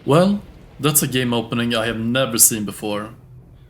Well, that's a game opening I have never seen before.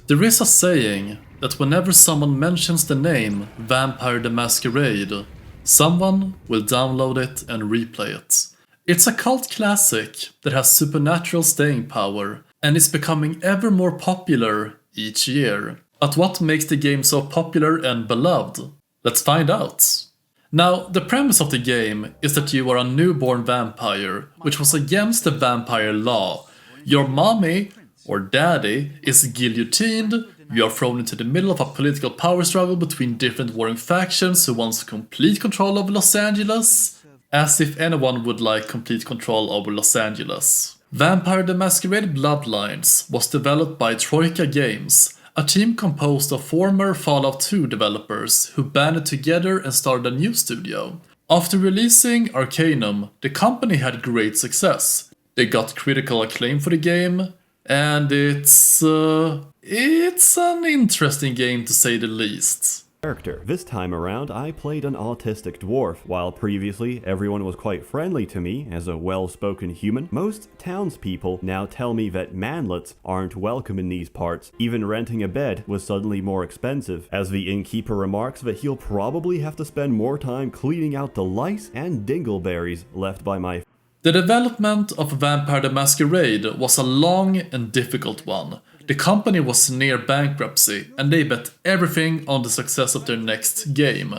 There is a saying that whenever someone mentions the name Vampire the Masquerade, someone will download it and replay it. It's a cult classic that has supernatural staying power and is becoming ever more popular each year. But what makes the game so popular and beloved? Let's find out. Now, the premise of the game is that you are a newborn vampire, which was against the vampire law. Your mommy, or daddy, is guillotined, you are thrown into the middle of a political power struggle between different warring factions who wants complete control over Los Angeles, as if anyone would like complete control over Los Angeles. Vampire the Masquerade Bloodlines was developed by Troika Games, a team composed of former Fallout 2 developers who banded together and started a new studio. After releasing Arcanum, the company had great success. They got critical acclaim for the game, and it's an interesting game to say the least. This time around, I played an autistic dwarf. While previously everyone was quite friendly to me as a well-spoken human, most townspeople now tell me that manlets aren't welcome in these parts. Even renting a bed was suddenly more expensive, as the innkeeper remarks that he'll probably have to spend more time cleaning out the lice and dingleberries left by my... The development of Vampire the Masquerade was a long and difficult one. The company was near bankruptcy, and they bet everything on the success of their next game.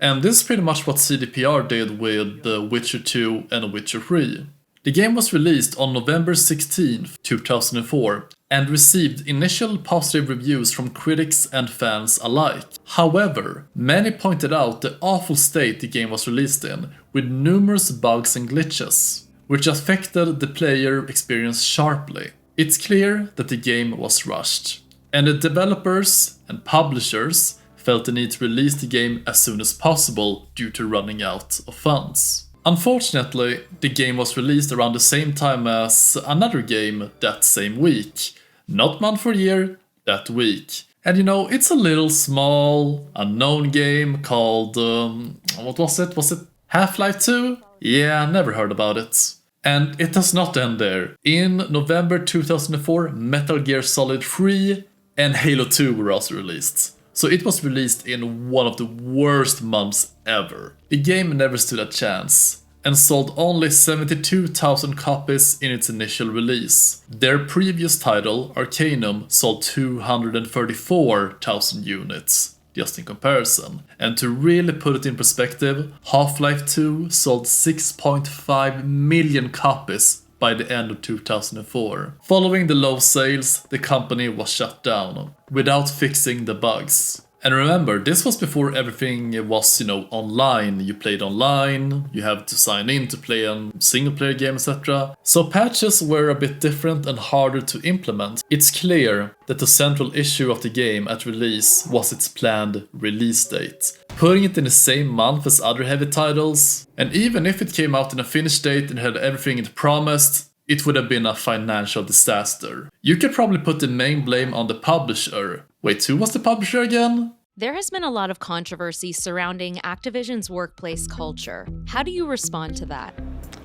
And this is pretty much what CDPR did with The Witcher 2 and Witcher 3. The game was released on November 16, 2004, and received initial positive reviews from critics and fans alike. However, many pointed out the awful state the game was released in, with numerous bugs and glitches, which affected the player experience sharply. It's clear that the game was rushed, and the developers and publishers felt the need to release the game as soon as possible due to running out of funds. Unfortunately, the game was released around the same time as another game that same week. Not month or year, that week. And it's a little small, unknown game called, what was it? Was it Half-Life 2? Yeah, never heard about it. And it does not end there. In November 2004, Metal Gear Solid 3 and Halo 2 were also released. So it was released in one of the worst months ever. The game never stood a chance and sold only 72,000 copies in its initial release. Their previous title, Arcanum, sold 234,000 units. Just in comparison. And to really put it in perspective, Half-Life 2 sold 6.5 million copies by the end of 2004. Following the low sales, the company was shut down, without fixing the bugs. And remember, this was before everything was, online. You played online, you have to sign in to play a single-player game, etc. So patches were a bit different and harder to implement. It's clear that the central issue of the game at release was its planned release date. Putting it in the same month as other heavy titles, and even if it came out in a finished date and had everything it promised, it would have been a financial disaster. You could probably put the main blame on the publisher. Wait, who was the publisher again? There has been a lot of controversy surrounding Activision's workplace culture. How do you respond to that?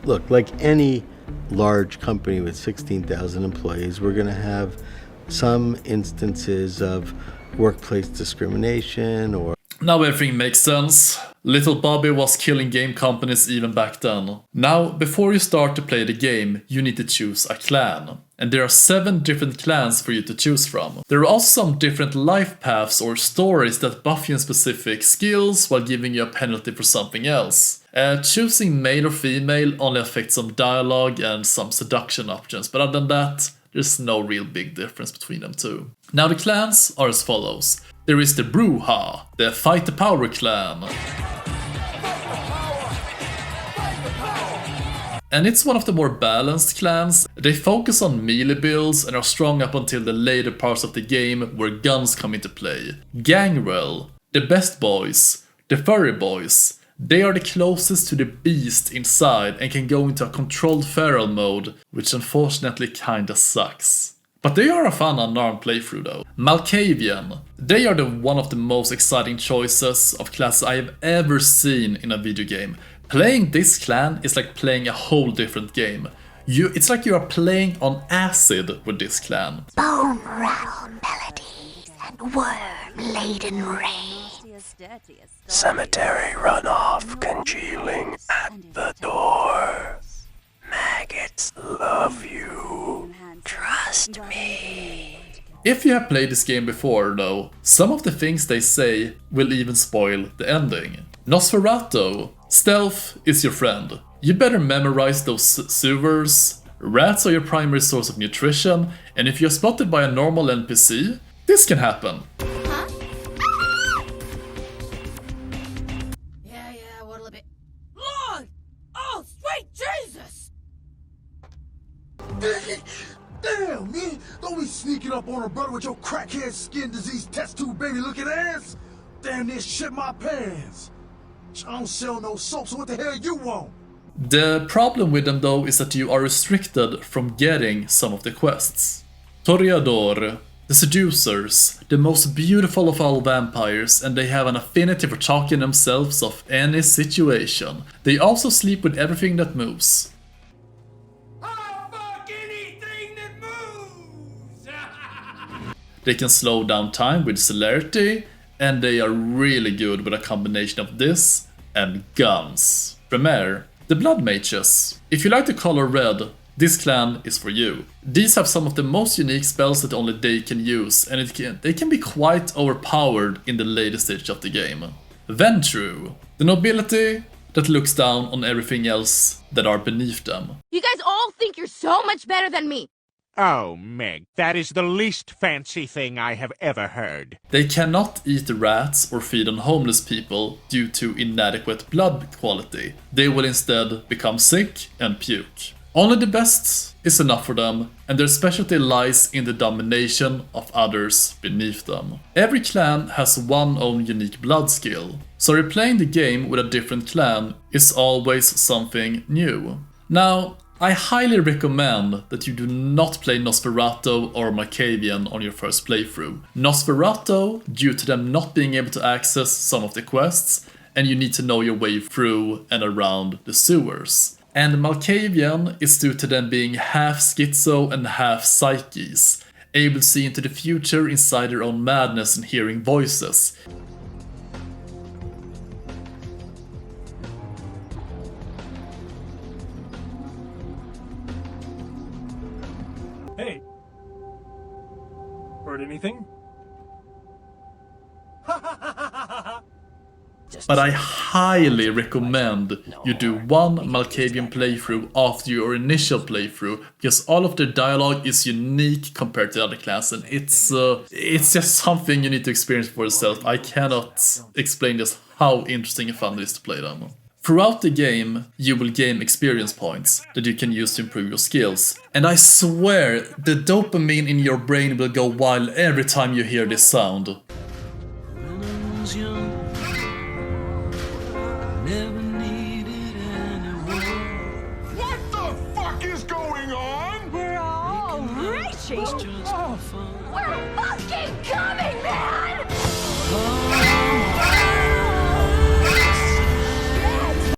Look, like any large company with 16,000 employees, we're going to have some instances of workplace discrimination or... Now everything makes sense. Little Bobby was killing game companies even back then. Now, before you start to play the game, you need to choose a clan. And there are 7 different clans for you to choose from. There are also some different life paths or stories that buff you in specific skills while giving you a penalty for something else. Choosing male or female only affects some dialogue and some seduction options, but other than that, there's no real big difference between them two. Now the clans are as follows. There is the Bruja, the Fight the Power clan. And it's one of the more balanced clans. They focus on melee builds and are strong up until the later parts of the game where guns come into play. Gangrel, the Best Boys, the Furry Boys. They are the closest to the beast inside and can go into a controlled feral mode, which unfortunately kinda sucks. But they are a fun unarmed playthrough though. Malkavian. They are one of the most exciting choices of classes I have ever seen in a video game. Playing this clan is like playing a whole different game. It's like you are playing on acid with this clan. Bone rattle melodies and worm-laden rain. Cemetery runoff congealing at the door. Maggots love you. Trust me. If you have played this game before, though, some of the things they say will even spoil the ending. Nosferatu, stealth is your friend. You better memorize those sewers. Rats are your primary source of nutrition, and if you're spotted by a normal NPC, this can happen. Yeah, what'll it be? Lord! Oh, sweet Jesus! Damn, man! Don't be sneaking up on a brother with your crackhead skin disease test tube baby looking ass! Damn near shit my pants! I don't sell no soap, so what the hell you want? The problem with them though is that you are restricted from getting some of the quests. Toreador, the seducers, the most beautiful of all vampires, and they have an affinity for talking themselves off any situation. They also sleep with everything that moves. They can slow down time with celerity, and they are really good with a combination of this and guns. Premier, the Blood Mages. If you like the color red, this clan is for you. These have some of the most unique spells that only they can use, and they can be quite overpowered in the later stage of the game. Ventru, the nobility that looks down on everything else that are beneath them. You guys all think you're so much better than me. Oh, Meg, that is the least fancy thing I have ever heard. They cannot eat rats or feed on homeless people due to inadequate blood quality. They will instead become sick and puke. Only the best is enough for them, and their specialty lies in the domination of others beneath them. Every clan has one own unique blood skill, so replaying the game with a different clan is always something new. Now, I highly recommend that you do not play Nosferatu or Masquerade on your first playthrough. Nosferatu, due to them not being able to access some of the quests, and you need to know your way through and around the sewers. And Masquerade is due to them being half schizo and half psyches, able to see into the future inside their own madness and hearing voices. Hey, heard anything? But I highly recommend you do one Malkavian playthrough after your initial playthrough, because all of their dialogue is unique compared to other classes, and it's just something you need to experience for yourself. I cannot explain just how interesting and fun it is to play them. Throughout the game, you will gain experience points that you can use to improve your skills. And I swear, the dopamine in your brain will go wild every time you hear this sound. What the fuck is going on? We're all raging. We're fucking coming, man!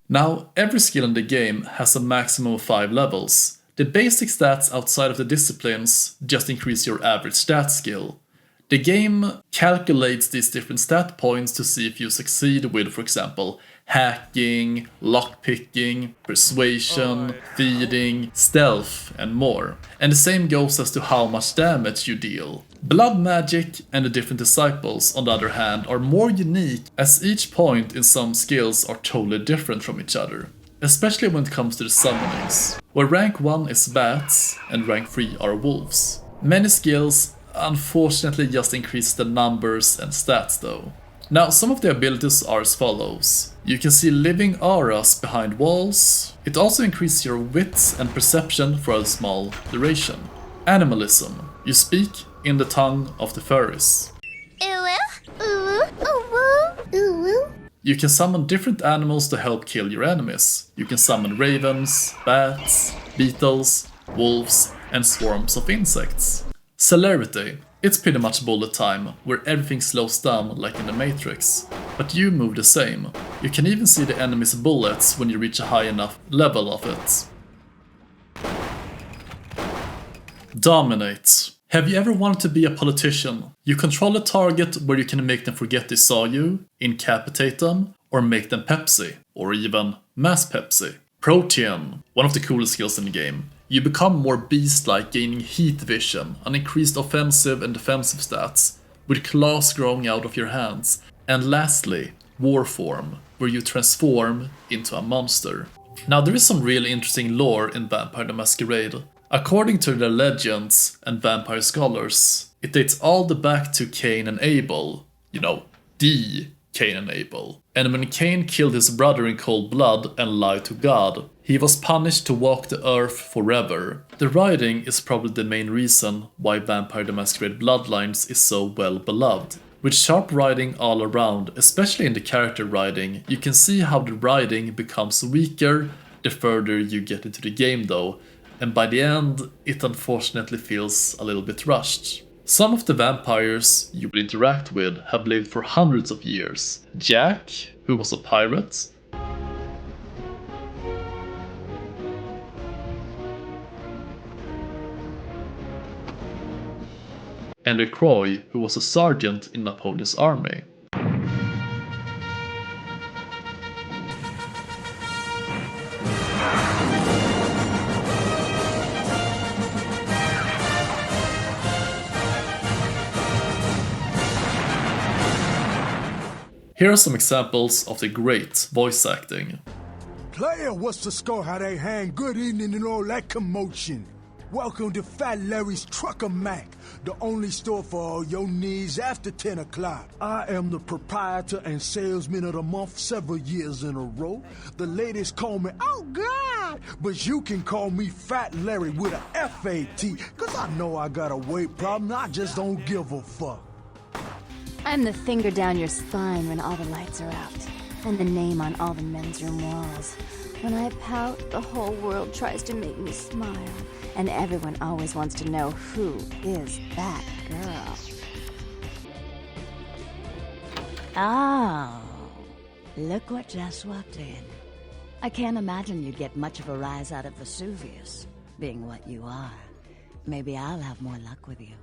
Now, every skill in the game has a maximum of 5 levels. The basic stats outside of the disciplines just increase your average stat skill. The game calculates these different stat points to see if you succeed with, for example, hacking, lockpicking, persuasion, feeding, stealth, and more. And the same goes as to how much damage you deal. Blood magic and the different disciples, on the other hand, are more unique, as each point in some skills are totally different from each other. Especially when it comes to the summonings, where rank 1 is bats and rank 3 are wolves. Many skills unfortunately just increase the numbers and stats though. Now, some of the abilities are as follows. You can see living auras behind walls. It also increases your wits and perception for a small duration. Animalism. You speak in the tongue of the furries. You can summon different animals to help kill your enemies. You can summon ravens, bats, beetles, wolves, and swarms of insects. Celerity. It's pretty much bullet time, where everything slows down like in the Matrix. But you move the same. You can even see the enemy's bullets when you reach a high enough level of it. Dominate. Have you ever wanted to be a politician? You control a target where you can make them forget they saw you, incapacitate them, or make them Pepsi, or even mass Pepsi. Protean. One of the coolest skills in the game. You become more beast-like, gaining heat vision, an increased offensive and defensive stats, with claws growing out of your hands. And lastly, War Form, where you transform into a monster. Now there is some really interesting lore in Vampire the Masquerade. According to the legends and vampire scholars, it dates all the back to Cain and Abel. You know, the Cain and Abel. And when Cain killed his brother in cold blood and lied to God, he was punished to walk the earth forever. The writing is probably the main reason why Vampire the Masquerade Bloodlines is so well beloved. With sharp writing all around, especially in the character writing, you can see how the writing becomes weaker the further you get into the game though, and by the end, it unfortunately feels a little bit rushed. Some of the vampires you will interact with have lived for hundreds of years. Jack, who was a pirate, and Croix, who was a sergeant in Napoleon's army. Here are some examples of the great voice acting. Player, what's the score? How they hang? Good evening and all that commotion. Welcome to Fat Larry's Trucker Mac, the only store for all your needs after 10 o'clock. I am the proprietor and salesman of the month several years in a row. The ladies call me, oh God, but you can call me Fat Larry with a F-A-T, cause I know I got a weight problem, I just don't give a fuck. I'm the finger down your spine when all the lights are out, and the name on all the men's room walls. When I pout, the whole world tries to make me smile, and everyone always wants to know who is that girl. Oh, look what just walked in. I can't imagine you'd get much of a rise out of Vesuvius, being what you are. Maybe I'll have more luck with you.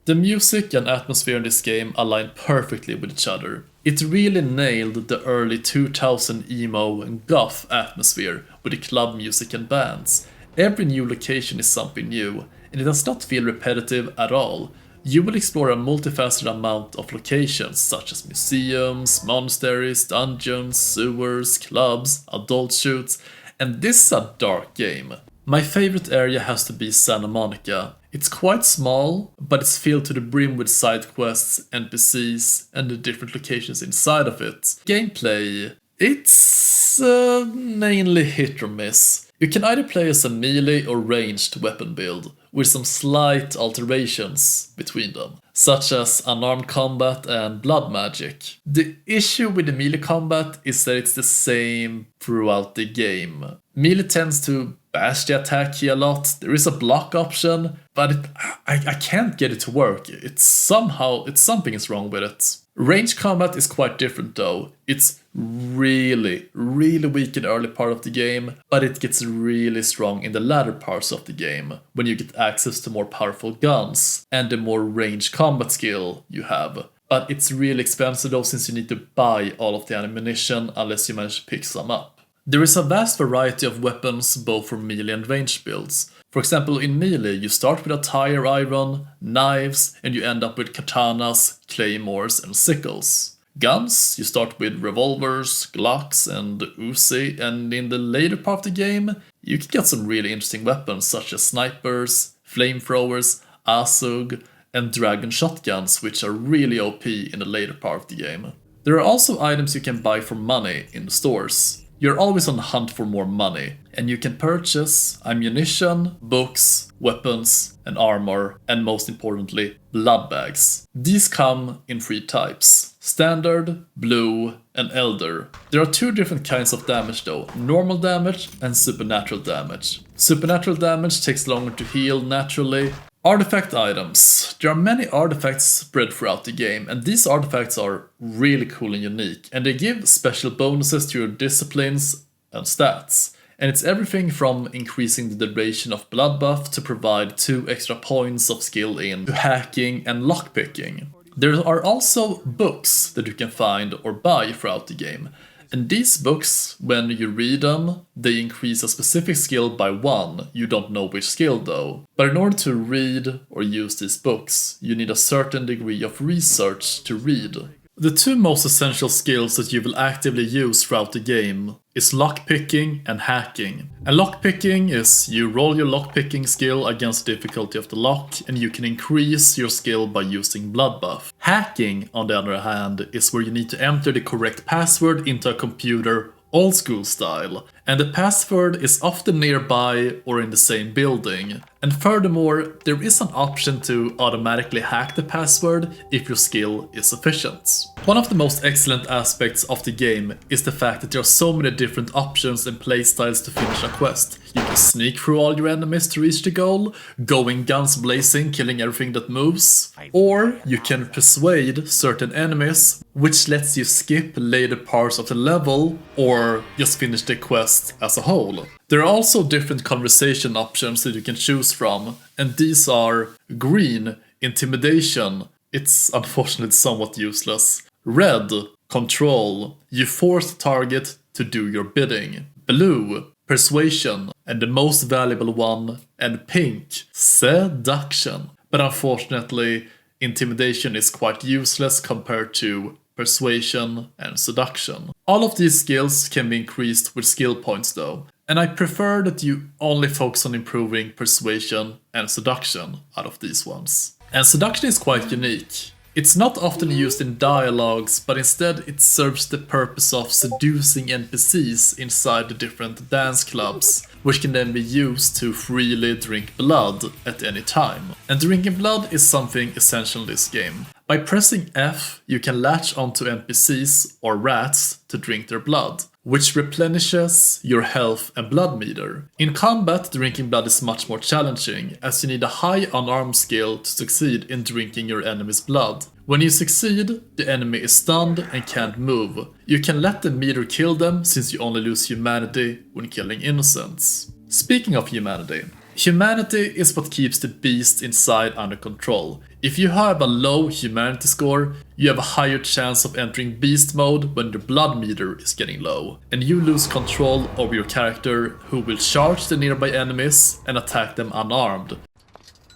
The music and atmosphere in this game align perfectly with each other. It really nailed the early 2000 emo and goth atmosphere with the club music and bands. Every new location is something new, and it does not feel repetitive at all. You will explore a multifaceted amount of locations such as museums, monasteries, dungeons, sewers, clubs, adult shoots, and this is a dark game. My favorite area has to be Santa Monica. It's quite small, but it's filled to the brim with side quests, NPCs, and the different locations inside of it. Gameplay, it's mainly hit or miss. You can either play as a melee or ranged weapon build, with some slight alterations between them, such as unarmed combat and blood magic. The issue with the melee combat is that it's the same throughout the game. Melee tends to bash the attack key a lot. There is a block option, but I can't get it to work. Something is wrong with it. Range combat is quite different though. It's really weak in the early part of the game, but it gets really strong in the latter parts of the game, when you get access to more powerful guns and the more range combat skill you have. But it's really expensive though, since you need to buy all of the ammunition unless you manage to pick some up. There is a vast variety of weapons both for melee and ranged builds. For example, in melee you start with a tire iron, knives, and you end up with katanas, claymores, and sickles. Guns, you start with revolvers, Glocks, and Uzi, and in the later part of the game, you can get some really interesting weapons such as snipers, flamethrowers, Asug, and dragon shotguns, which are really OP in the later part of the game. There are also items you can buy for money in the stores. You're always on the hunt for more money, and you can purchase ammunition, books, weapons, and armor, and most importantly, blood bags. These come in 3 types: Standard, Blue, and Elder. There are 2 different kinds of damage though: normal damage and supernatural damage. Supernatural damage takes longer to heal naturally. Artifact items. There are many artifacts spread throughout the game, and these artifacts are really cool and unique, and they give special bonuses to your disciplines and stats. and it's everything from increasing the duration of blood buff to provide 2 extra points of skill in hacking and lockpicking. There are also books that you can find or buy throughout the game, and these books, when you read them, they increase a specific skill by 1, you don't know which skill though. But in order to read or use these books, you need a certain degree of research to read. The 2 most essential skills that you will actively use throughout the game is lockpicking and hacking. And lockpicking is you roll your lockpicking skill against the difficulty of the lock, and you can increase your skill by using blood buff. Hacking, on the other hand, is where you need to enter the correct password into a computer old school style, and the password is often nearby or in the same building. And furthermore, there is an option to automatically hack the password if your skill is sufficient. One of the most excellent aspects of the game is the fact that there are so many different options and playstyles to finish a quest. You can sneak through all your enemies to reach the goal, going guns blazing, killing everything that moves, or you can persuade certain enemies, which lets you skip later parts of the level or just finish the quest as a whole. There are also different conversation options that you can choose from, and these are green, intimidation, it's unfortunately somewhat useless, red, control, you force the target to do your bidding, blue, persuasion, and the most valuable one, and pink, seduction. But unfortunately, intimidation is quite useless compared to persuasion and seduction. All of these skills can be increased with skill points though, and I prefer that you only focus on improving persuasion and seduction out of these ones. And seduction is quite unique. It's not often used in dialogues, but instead it serves the purpose of seducing NPCs inside the different dance clubs, which can then be used to freely drink blood at any time. And drinking blood is something essential in this game. By pressing F, you can latch onto NPCs or rats to drink their blood, which replenishes your health and blood meter. In combat, drinking blood is much more challenging, as you need a high unarmed skill to succeed in drinking your enemy's blood. When you succeed, the enemy is stunned and can't move. You can let the meter kill them, since you only lose humanity when killing innocents. Speaking of humanity, humanity is what keeps the beast inside under control. If you have a low humanity score, you have a higher chance of entering beast mode when your blood meter is getting low, and you lose control over your character, who will charge the nearby enemies and attack them unarmed.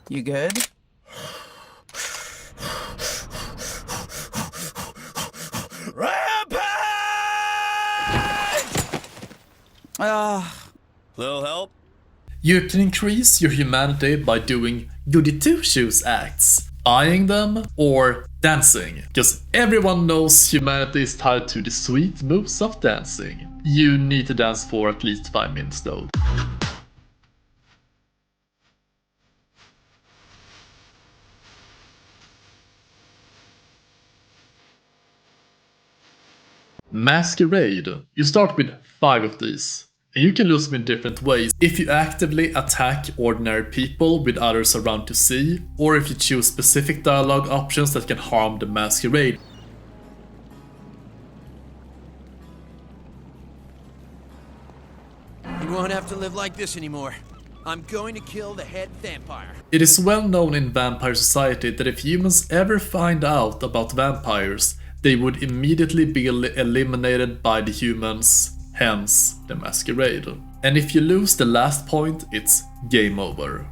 You good? Rampage! Little help? You can increase your humanity by doing goody two-shoes acts, eyeing them, or dancing, because everyone knows humanity is tied to the sweet moves of dancing. You need to dance for at least 5 minutes though. Masquerade. You start with 5 of these, and you can lose them in different ways. If you actively attack ordinary people with others around to see, or if you choose specific dialogue options that can harm the Masquerade. You won't have to live like this anymore. I'm going to kill the head vampire. It is well known in vampire society that if humans ever find out about vampires, they would immediately be eliminated by the humans, hence the Masquerade. And if you lose the last point, it's game over.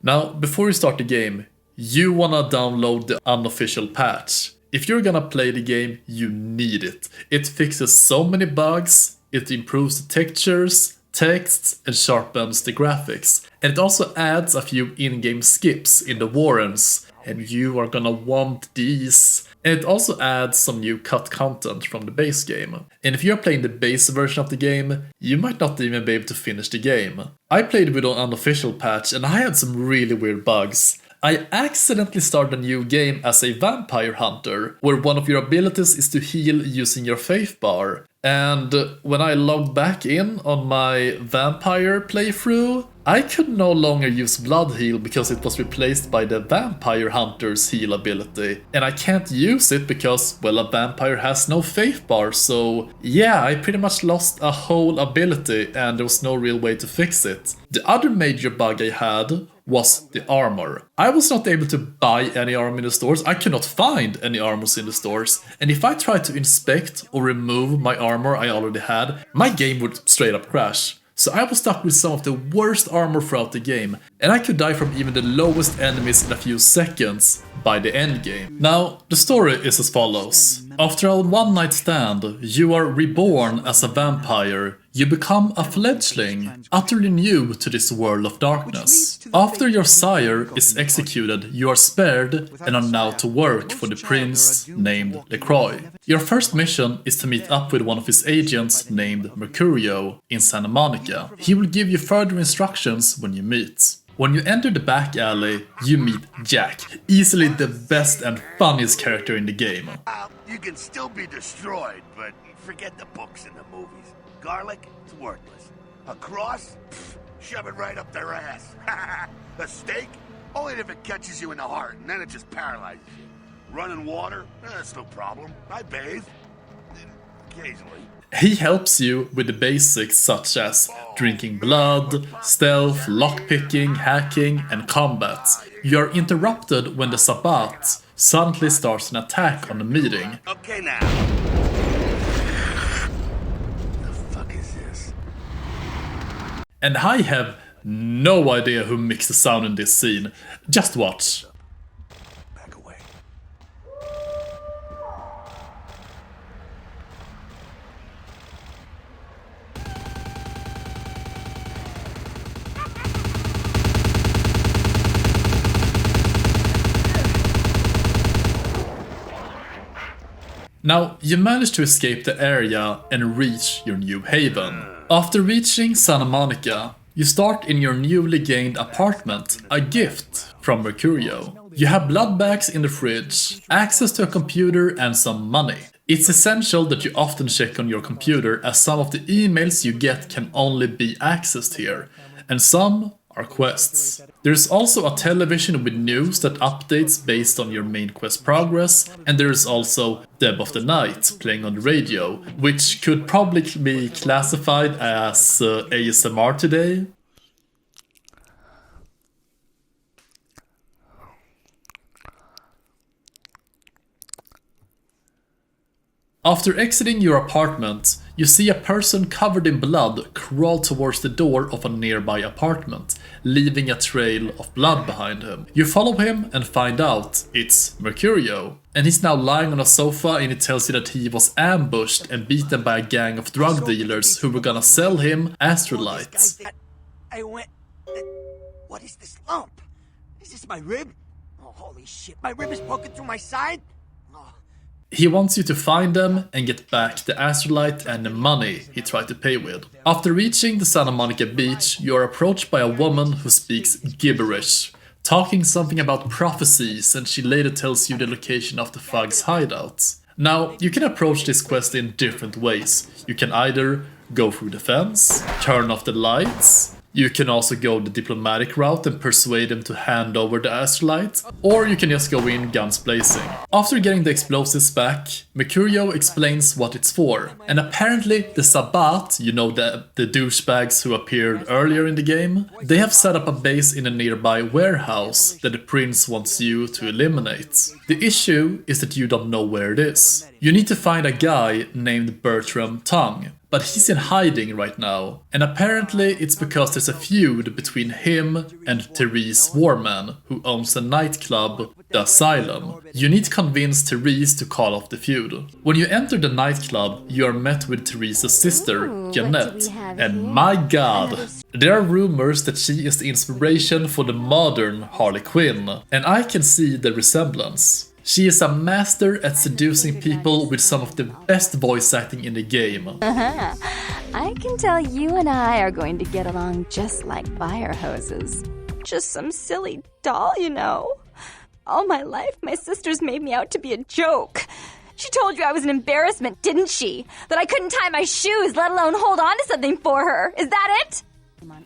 Now, before you start the game, you wanna download the unofficial patch. If you're gonna play the game, you need it. It fixes so many bugs, it improves the textures, texts, and sharpens the graphics. And it also adds a few in-game skips in the warrens, and you are gonna want these. And it also adds some new cut content from the base game. And if you're playing the base version of the game, you might not even be able to finish the game. I played with an unofficial patch and I had some really weird bugs. I accidentally started a new game as a vampire hunter, where one of your abilities is to heal using your faith bar. And when I logged back in on my vampire playthrough, I could no longer use blood heal because it was replaced by the vampire hunter's heal ability. And I can't use it because, well, a vampire has no faith bar, so yeah, I pretty much lost a whole ability and there was no real way to fix it. The other major bug I had was the armor. I was not able to buy any armor in the stores, I could not find any armors in the stores, and if I tried to inspect or remove my armor I already had, my game would straight up crash. So I was stuck with some of the worst armor throughout the game, and I could die from even the lowest enemies in a few seconds by the endgame. Now, the story is as follows. After a one-night stand, you are reborn as a vampire. You become a fledgling, utterly new to this world of darkness. After your sire is executed, you are spared and are now to work for the prince named LaCroix. Your first mission is to meet up with one of his agents named Mercurio in Santa Monica. He will give you further instructions when you meet. When you enter the back alley, you meet Jack, easily the best and funniest character in the game. You can still be destroyed, but forget the books and the movies. Garlic, it's worthless. A cross? Pfft, shove it right up their ass. A steak? Only if it catches you in the heart, and then it just paralyzes you. Running water? That's no problem. I bathe. Occasionally. He helps you with the basics such as drinking blood, stealth, lockpicking, hacking, and combat. You are interrupted when the Sabbat suddenly starts an attack on the meeting. Okay now. The fuck is this? And I have no idea who mixed the sound in this scene. Just watch. Back away. Now, you manage to escape the area and reach your new haven. After reaching Santa Monica, you start in your newly gained apartment, a gift from Mercurio. You have blood bags in the fridge, access to a computer and some money. It's essential that you often check on your computer as some of the emails you get can only be accessed here, and some are quests. There's also a television with news that updates based on your main quest progress, and there's also Dead of the Night playing on the radio, which could probably be classified as ASMR today. After exiting your apartment, you see a person covered in blood crawl towards the door of a nearby apartment, leaving a trail of blood behind him. You follow him and find out it's Mercurio. And he's now lying on a sofa and he tells you that he was ambushed and beaten by a gang of drug dealers who were gonna sell him astrolites. I went... What is this lump? Is this my rib? Oh, holy shit, my rib is poking through my side? He wants you to find them and get back the astrolite and the money he tried to pay with. After reaching the Santa Monica beach, you are approached by a woman who speaks gibberish, talking something about prophecies, and she later tells you the location of the thugs' hideout. Now, you can approach this quest in different ways. You can either go through the fence, turn off the lights. You can also go the diplomatic route and persuade them to hand over the astrolite, or you can just go in guns blazing. After getting the explosives back, Mercurio explains what it's for, and apparently the Sabbat, you know, the douchebags who appeared earlier in the game, they have set up a base in a nearby warehouse that the prince wants you to eliminate. The issue is that you don't know where it is. You need to find a guy named Bertram Tongue, but he's in hiding right now, and apparently it's because there's a feud between him and Therese Warman, who owns a nightclub, The Asylum. You need to convince Therese to call off the feud. When you enter the nightclub, you are met with Therese's sister, Jeanette, and my god, there are rumors that she is the inspiration for the modern Harley Quinn, and I can see the resemblance. She is a master at seducing people with some of the best voice acting in the game. I can tell you and I are going to get along just like fire hoses. just some silly doll, you know. All my life, my sisters made me out to be a joke. She told you I was an embarrassment, didn't she? That I couldn't tie my shoes, let alone hold on to something for her. Is that it?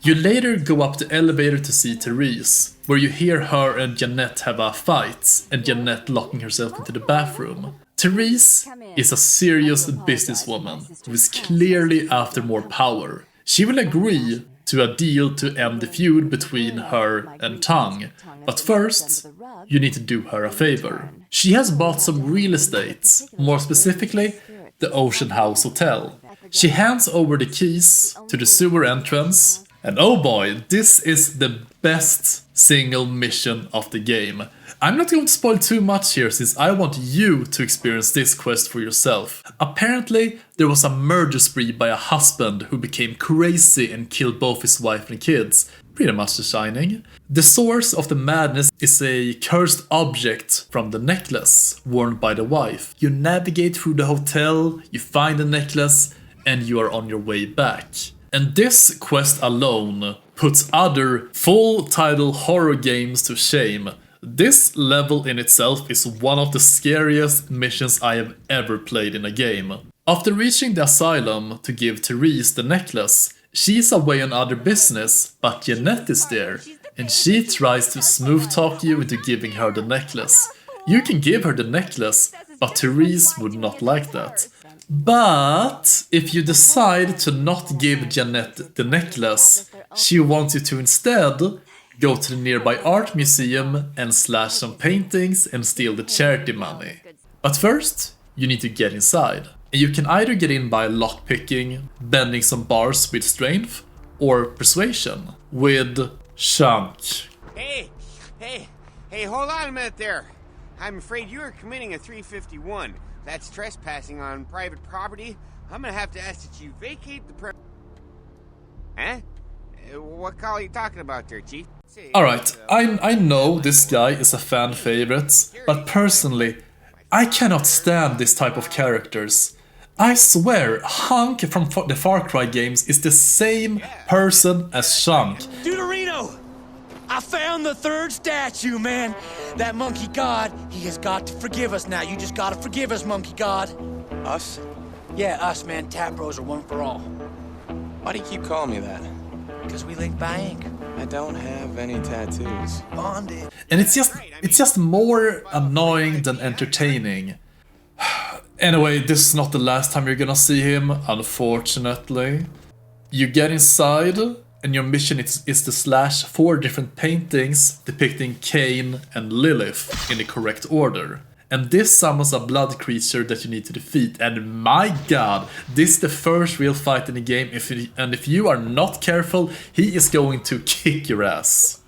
You later go up the elevator to see Therese, where you hear her and Jeanette have a fight, and Jeanette locking herself into the bathroom. Therese is a serious businesswoman who is clearly after more power. She will agree to a deal to end the feud between her and Tang, but first, you need to do her a favor. She has bought some real estate, more specifically, the Ocean House Hotel. She hands over the keys to the sewer entrance, and oh boy, this is the best single mission of the game. I'm not going to spoil too much here since I want you to experience this quest for yourself. Apparently, there was a murder spree by a husband who became crazy and killed both his wife and kids. Pretty much The Shining. The source of the madness is a cursed object from the necklace worn by the wife. You navigate through the hotel, you find the necklace, and you are on your way back. And this quest alone puts other full-title horror games to shame. This level in itself is one of the scariest missions I have ever played in a game. After reaching the asylum to give Therese the necklace, she's away on other business, but Jeanette is there, and she tries to smooth talk you into giving her the necklace. You can give her the necklace, but Therese would not like that. But if you decide to not give Jeanette the necklace, she wants you to instead go to the nearby art museum and slash some paintings and steal the charity money. But first, you need to get inside. And you can either get in by lockpicking, bending some bars with strength, or persuasion with Shunk. Hey, hold on a minute there. I'm afraid you are committing a 351. That's trespassing on private property. I'm gonna have to ask that you vacate the Huh? What call are you talking about there, Chief? Alright, I know this guy is a fan favorite, but personally, I cannot stand this type of characters. I swear, Hunk from the Far Cry games is the same person as Shunk. Deuterino! I found the third statue, man. That monkey god, he has got to forgive us now. You just gotta forgive us, monkey god. Us? Yeah, us, man. Tap bros are one for all. Why do you keep calling me that? Because we link by ink. I don't have any tattoos. Bonded. And it's just more annoying than entertaining. Anyway, this is not the last time you're gonna see him, unfortunately. You get inside, and your mission is to slash 4 different paintings depicting Cain and Lilith in the correct order. And this summons a blood creature that you need to defeat, and my god, this is the first real fight in the game, and if you are not careful, he is going to kick your ass.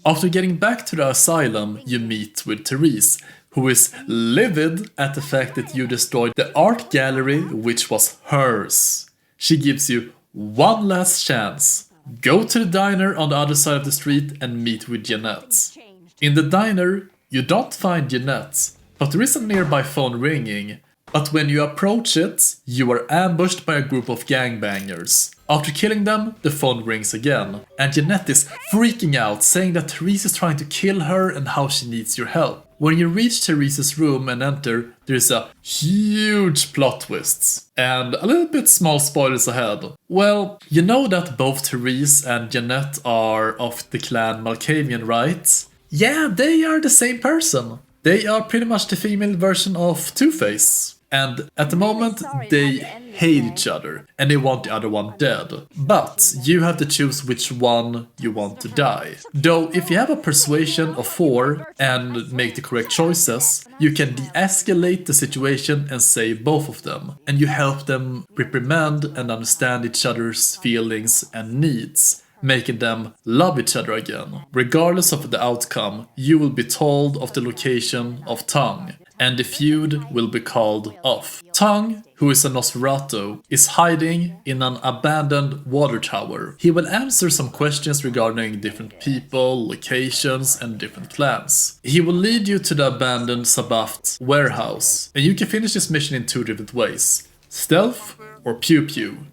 After getting back to the asylum, you meet with Therese, who is livid at the fact that you destroyed the art gallery, which was hers. She gives you one last chance. Go to the diner on the other side of the street and meet with Jeanette. In the diner, you don't find Jeanette, but there is a nearby phone ringing. But when you approach it, you are ambushed by a group of gangbangers. After killing them, the phone rings again, and Jeanette is freaking out, saying that Therese is trying to kill her and how she needs your help. When you reach Therese's room and enter, there is a huge plot twist. And a little bit small spoilers ahead. Well, you know that both Therese and Jeanette are of the clan Malkavian, right? Yeah, they are the same person. They are pretty much the female version of Two-Face. And at the moment, they hate each other, and they want the other one dead. But you have to choose which one you want to die. Though, if you have a persuasion of 4 and make the correct choices, you can de-escalate the situation and save both of them. And you help them reprimand and understand each other's feelings and needs, making them love each other again. Regardless of the outcome, you will be told of the location of Tang, and the feud will be called off. Tang, who is a Nosferatu, is hiding in an abandoned water tower. He will answer some questions regarding different people, locations, and different clans. He will lead you to the abandoned Sabaft warehouse, and you can finish this mission in 2 different ways: stealth or pew pew.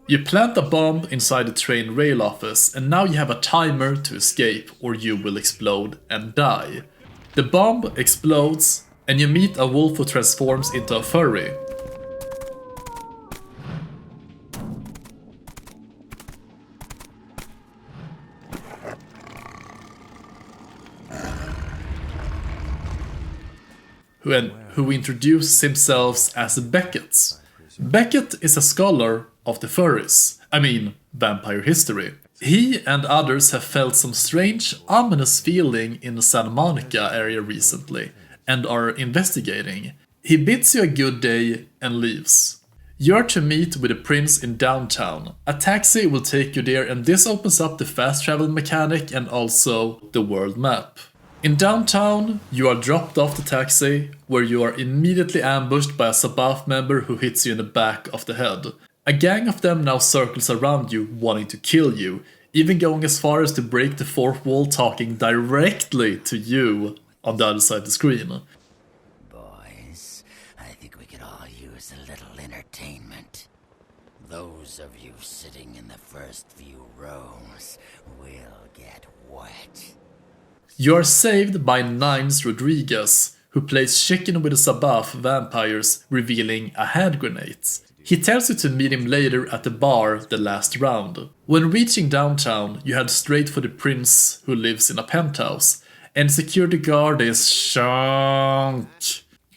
You plant a bomb inside the train rail office, and now you have a timer to escape or you will explode and die. The bomb explodes, and you meet a wolf who transforms into a furry. Who introduces himself as Beckett. Beckett is a scholar of the furries, vampire history. He and others have felt some strange, ominous feeling in the Santa Monica area recently, and are investigating. He bids you a good day and leaves. You are to meet with the prince in downtown. A taxi will take you there, and this opens up the fast travel mechanic and also the world map. In downtown, you are dropped off the taxi, where you are immediately ambushed by a Sabbath member who hits you in the back of the head. A gang of them now circles around you, wanting to kill you, even going as far as to break the fourth wall, talking directly to you on the other side of the screen. Boys, I think we could all use a little entertainment. Those of you sitting in the first few rows will get wet. You are saved by Nines Rodriguez, who plays chicken with the Sabbath vampires, revealing a hand grenade. He tells you to meet him later at the bar the last round. When reaching downtown, you head straight for the prince who lives in a penthouse, and security guard is Shank.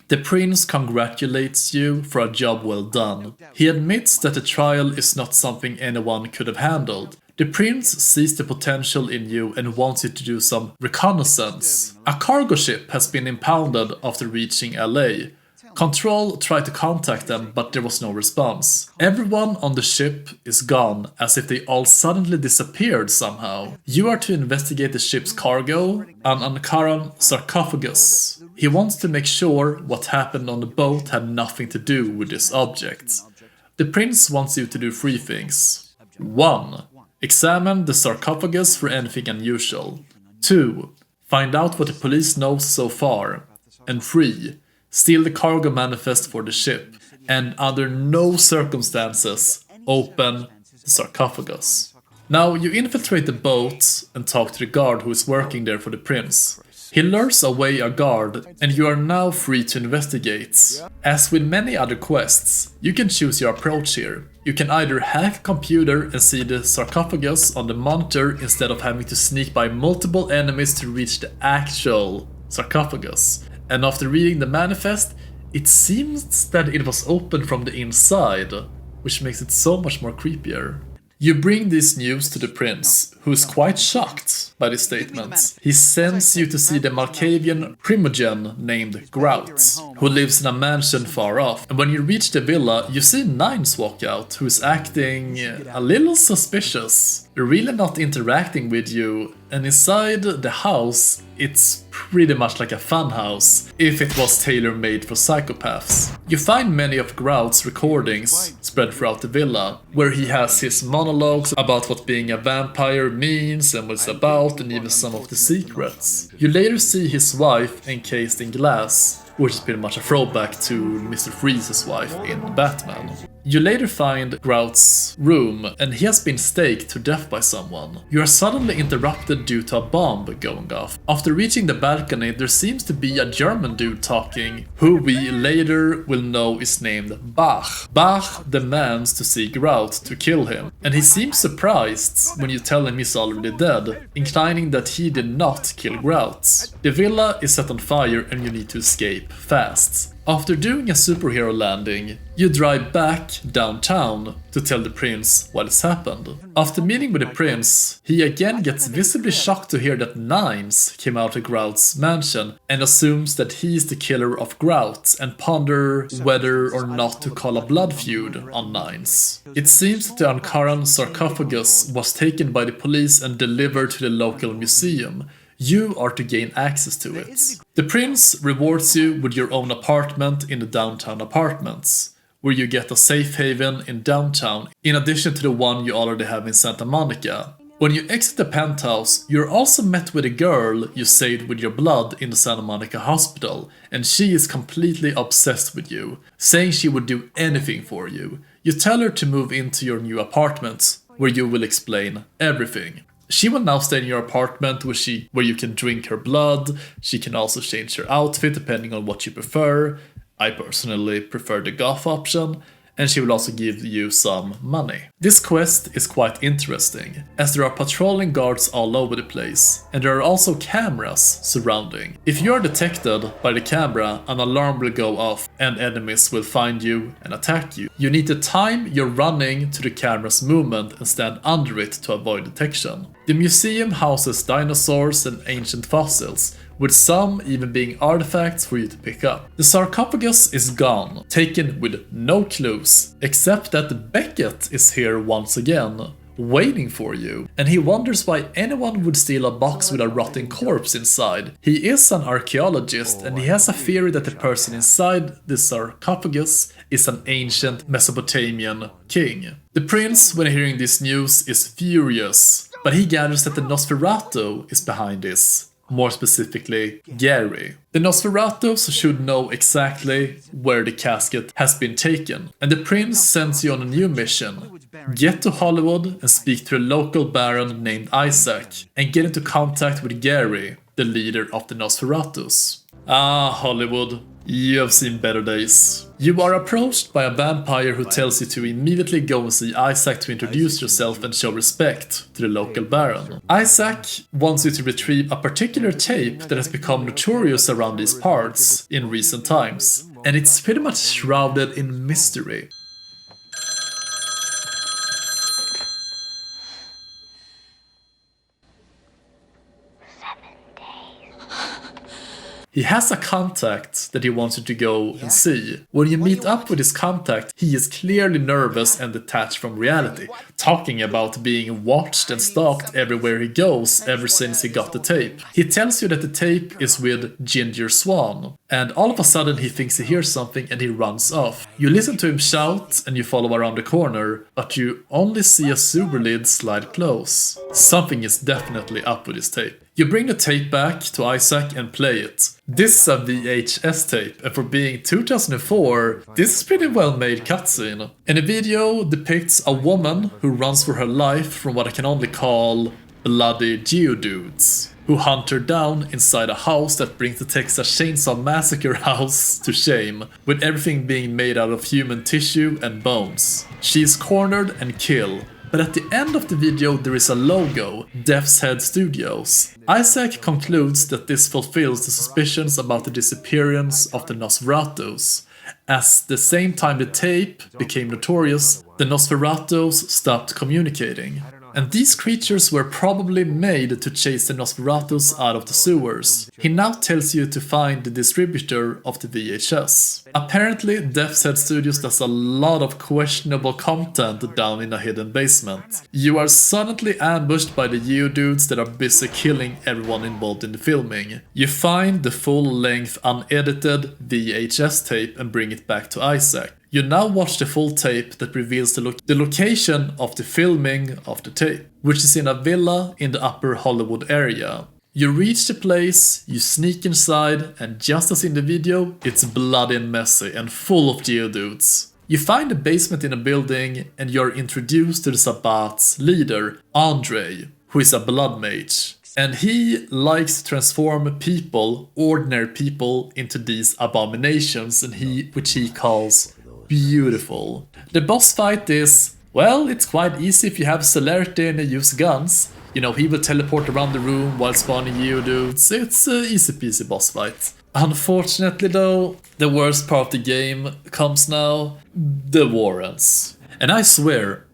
The prince congratulates you for a job well done. He admits that the trial is not something anyone could have handled. The prince sees the potential in you and wants you to do some reconnaissance. A cargo ship has been impounded after reaching LA. Control tried to contact them, but there was no response. Everyone on the ship is gone, as if they all suddenly disappeared somehow. You are to investigate the ship's cargo, an Ankaran sarcophagus. He wants to make sure what happened on the boat had nothing to do with this object. The prince wants you to do 3 things. 1. Examine the sarcophagus for anything unusual. 2. Find out what the police knows so far. And 3. Steal the cargo manifest for the ship. And under no circumstances, open the sarcophagus. Now you infiltrate the boat and talk to the guard who is working there for the prince. He lures away a guard, and you are now free to investigate. As with many other quests, you can choose your approach here. You can either hack a computer and see the sarcophagus on the monitor instead of having to sneak by multiple enemies to reach the actual sarcophagus. And after reading the manifest, it seems that it was opened from the inside, which makes it so much more creepier. You bring this news to the prince, who is quite shocked by this statement. He sends you to see the Malkavian primogen named Grout, who lives in a mansion far off. And when you reach the villa, you see Nines walk out, who is acting a little suspicious, really not interacting with you. And inside the house, it's pretty much like a fun house, if it was tailor-made for psychopaths. You find many of Grout's recordings spread throughout the villa, where he has his monologues about what being a vampire means and what it's about, and even some of the secrets. You later see his wife encased in glass, which is pretty much a throwback to Mr. Freeze's wife in Batman. You later find Grout's room, and he has been staked to death by someone. You are suddenly interrupted due to a bomb going off. After reaching the balcony, there seems to be a German dude talking, who we later will know is named Bach. Bach demands to see Grout to kill him, and he seems surprised when you tell him he's already dead, inclining that he did not kill Grout. The villa is set on fire and you need to escape fast. After doing a superhero landing, you drive back downtown to tell the prince what has happened. After meeting with the prince, he again gets visibly shocked to hear that Nines came out of Grout's mansion and assumes that he is the killer of Grout and ponder whether or not to call a blood feud on Nines. It seems that the Ankaran sarcophagus was taken by the police and delivered to the local museum. You are to gain access to it. The prince rewards you with your own apartment in the downtown apartments, where you get a safe haven in downtown, in addition to the one you already have in Santa Monica. When you exit the penthouse, you're also met with a girl you saved with your blood in the Santa Monica hospital, and she is completely obsessed with you, saying she would do anything for you. You tell her to move into your new apartment, where you will explain everything. She will now stay in your apartment where you can drink her blood. She can also change her outfit depending on what you prefer. I personally prefer the goth option. And she will also give you some money. This quest is quite interesting, as there are patrolling guards all over the place, and there are also cameras surrounding. If you are detected by the camera, an alarm will go off and enemies will find you and attack you. You need to time your running to the camera's movement and stand under it to avoid detection. The museum houses dinosaurs and ancient fossils, with some even being artifacts for you to pick up. The sarcophagus is gone, taken with no clues, except that Beckett is here once again, waiting for you, and he wonders why anyone would steal a box with a rotting corpse inside. He is an archaeologist, and he has a theory that the person inside the sarcophagus is an ancient Mesopotamian king. The prince, when hearing this news, is furious, but he gathers that the Nosferatu is behind this. More specifically, Gary. The Nosferatus should know exactly where the casket has been taken, and the prince sends you on a new mission. Get to Hollywood and speak to a local baron named Isaac, and get into contact with Gary, the leader of the Nosferatus. Ah, Hollywood, you have seen better days. You are approached by a vampire who tells you to immediately go and see Isaac to introduce yourself and show respect to the local baron. Isaac wants you to retrieve a particular tape that has become notorious around these parts in recent times, and it's pretty much shrouded in mystery. He has a contact that he wants you to go and see. When you meet up with his contact, he is clearly nervous and detached from reality, talking about being watched and stalked everywhere he goes ever since he got the tape. He tells you that the tape is with Ginger Swan, and all of a sudden he thinks he hears something and he runs off. You listen to him shout and you follow around the corner, but you only see a sewer lid slide close. Something is definitely up with his tape. You bring the tape back to Isaac and play it. This is a VHS tape, and for being 2004, this is pretty well made cutscene. And the video depicts a woman who runs for her life from what I can only call bloody geodudes, who hunt her down inside a house that brings the Texas Chainsaw Massacre house to shame, with everything being made out of human tissue and bones. She is cornered and killed. But at the end of the video there is a logo, Death's Head Studios. Isaac concludes that this fulfills the suspicions about the disappearance of the Nosferatus. As the same time the tape became notorious, the Nosferatus stopped communicating. And these creatures were probably made to chase the Nosferatus out of the sewers. He now tells you to find the distributor of the VHS. Apparently, Death's Head Studios does a lot of questionable content down in a hidden basement. You are suddenly ambushed by the Geodudes that are busy killing everyone involved in the filming. You find the full-length unedited VHS tape and bring it back to Isaac. You now watch the full tape that reveals the location of the filming of the tape, which is in a villa in the upper Hollywood area. You reach the place, you sneak inside, and just as in the video, it's bloody and messy and full of geodudes. You find the basement in a building and you're introduced to the Sabbat's leader, Andre, who is a blood mage. And he likes to transform people, ordinary people, into these abominations, and which he calls beautiful. The boss fight is, well, it's quite easy if you have celerity and you use guns. You know, he will teleport around the room while spawning Geodudes. It's an easy peasy boss fight. Unfortunately though, the worst part of the game comes now, the warrants. And I swear,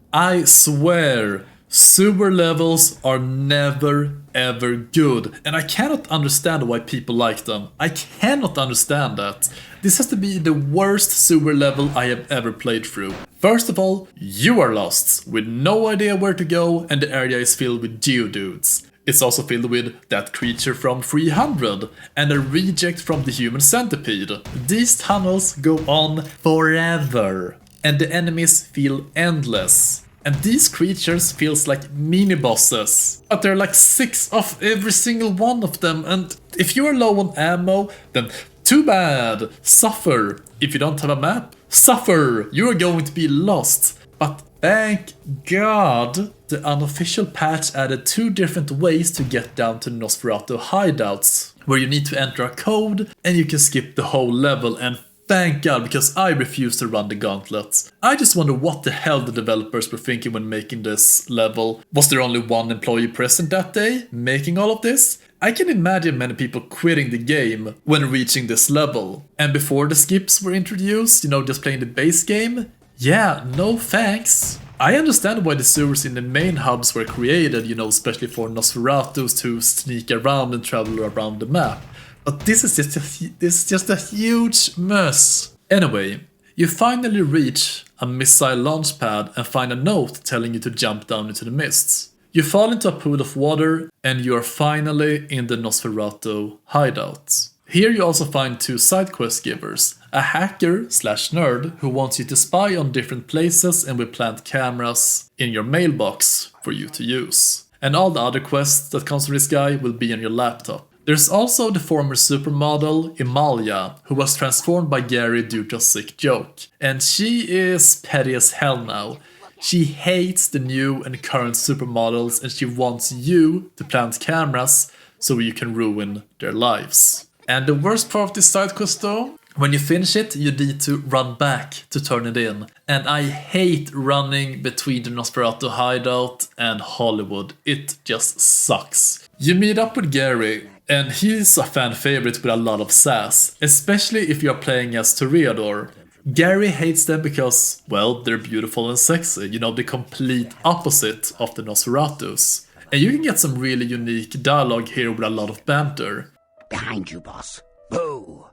sewer levels are never ever good, and I cannot understand why people like them. I cannot understand that. This has to be the worst sewer level I have ever played through. First of all, you are lost, with no idea where to go, and the area is filled with geodudes. It's also filled with that creature from 300 and a reject from the human centipede. These tunnels go on forever, and the enemies feel endless. And these creatures feels like mini-bosses. But there are like 6 of every single one of them, and if you are low on ammo, then too bad, suffer. If you don't have a map, suffer! You are going to be lost. But thank God, the unofficial patch added 2 different ways to get down to Nosferatu hideouts, where you need to enter a code and you can skip the whole level, and thank God, because I refuse to run the gauntlet. I just wonder what the hell the developers were thinking when making this level. Was there only one employee present that day, making all of this? I can imagine many people quitting the game when reaching this level. And before the skips were introduced, just playing the base game, yeah, no thanks. I understand why the sewers in the main hubs were created, especially for Nosferatus to sneak around and travel around the map. But this is just a huge mess. Anyway, you finally reach a missile launch pad and find a note telling you to jump down into the mists. You fall into a pool of water and you are finally in the Nosferatu hideout. Here you also find 2 side quest givers, a hacker/nerd who wants you to spy on different places and will plant cameras in your mailbox for you to use. And all the other quests that comes from this guy will be on your laptop. There's also the former supermodel, Emalia, who was transformed by Gary due to a sick joke. And she is petty as hell now. She hates the new and current supermodels and she wants you to plant cameras so you can ruin their lives. And the worst part of this side quest though, when you finish it, you need to run back to turn it in. And I hate running between the Nosferatu hideout and Hollywood. It just sucks. You meet up with Gary, and he's a fan favorite with a lot of sass, especially if you're playing as Toreador. Gary hates them because, well, they're beautiful and sexy, the complete opposite of the Nosferatus. And you can get some really unique dialogue here with a lot of banter. Behind you, boss. Boo!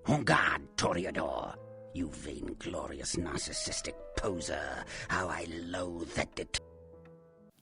On guard, Toreador. You vainglorious narcissistic poser. How I loathe that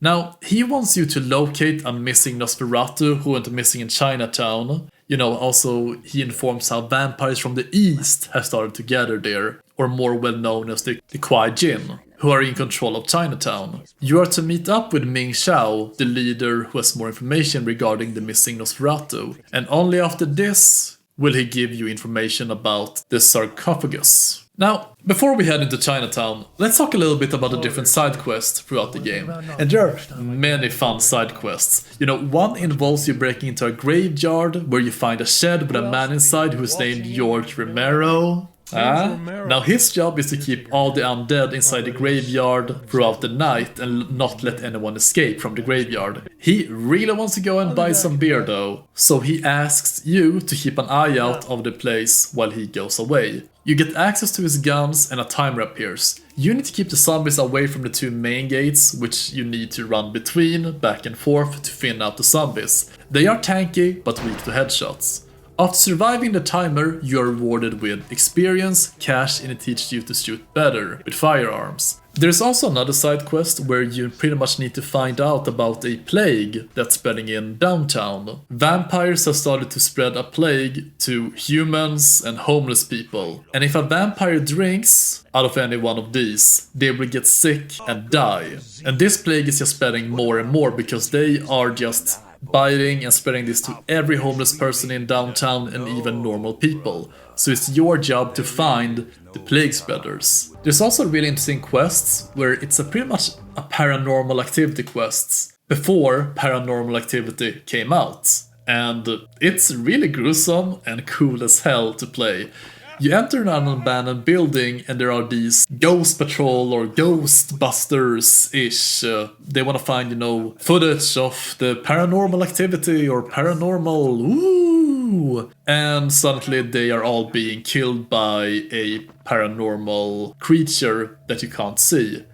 Now, he wants you to locate a missing Nosferatu who went missing in Chinatown. Also, he informs how vampires from the east have started to gather there, or more well known as the Kuai Jin, who are in control of Chinatown. You are to meet up with Ming Xiao, the leader who has more information regarding the missing Nosferatu, and only after this will he give you information about the sarcophagus. Now, before we head into Chinatown, let's talk a little bit about the different side quests throughout the game. And there are many fun side quests. One involves you breaking into a graveyard where you find a shed with a man inside who's named George Romero. Now his job is to keep all the undead inside the graveyard throughout the night and not let anyone escape from the graveyard. He really wants to go and buy some beer though, so he asks you to keep an eye out of the place while he goes away. You get access to his guns and a timer appears. You need to keep the zombies away from the 2 main gates, which you need to run between, back and forth to thin out the zombies. They are tanky but weak to headshots. After surviving the timer, you are rewarded with experience, cash, and it teaches you to shoot better with firearms. There's also another side quest where you pretty much need to find out about a plague that's spreading in downtown. Vampires have started to spread a plague to humans and homeless people. And if a vampire drinks out of any one of these, they will get sick and die. And this plague is just spreading more and more because they are just biting and spreading this to every homeless person in downtown and even normal people. So it's your job to find the plague spreaders. There's also really interesting quests where it's pretty much a paranormal activity quests before Paranormal Activity came out. And it's really gruesome and cool as hell to play. You enter an abandoned building and there are these ghost patrol or ghostbusters-ish. They want to find, footage of the paranormal activity or paranormal, ooh! And suddenly they are all being killed by a paranormal creature that you can't see.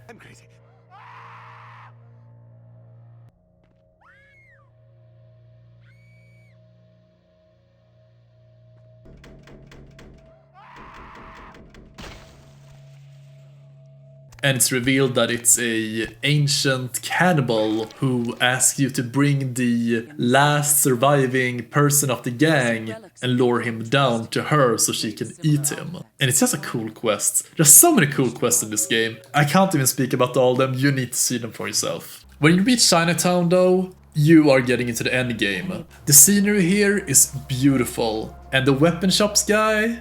And it's revealed that it's a ancient cannibal who asks you to bring the last surviving person of the gang and lure him down to her so she can eat him. And it's just a cool quest. There's so many cool quests in this game. I can't even speak about all of them, you need to see them for yourself. When you reach Chinatown though, you are getting into the endgame. The scenery here is beautiful. And the weapon shops guy,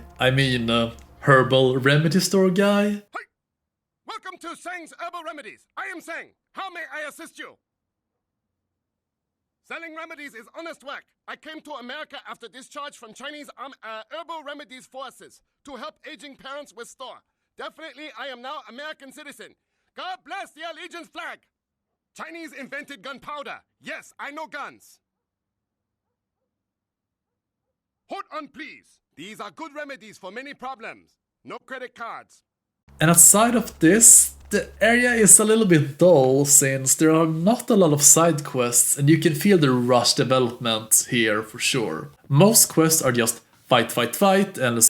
herbal remedy store guy. Welcome to Sang's Herbal Remedies. I am Sang. How may I assist you? Selling remedies is honest work. I came to America after discharge from Chinese herbal remedies forces to help aging parents restore. Definitely, I am now American citizen. God bless the allegiance flag. Chinese invented gunpowder. Yes, I know guns. Hold on, please. These are good remedies for many problems. No credit cards. And aside of this, the area is a little bit dull since there are not a lot of side quests and you can feel the rush development here for sure. Most quests are just fight,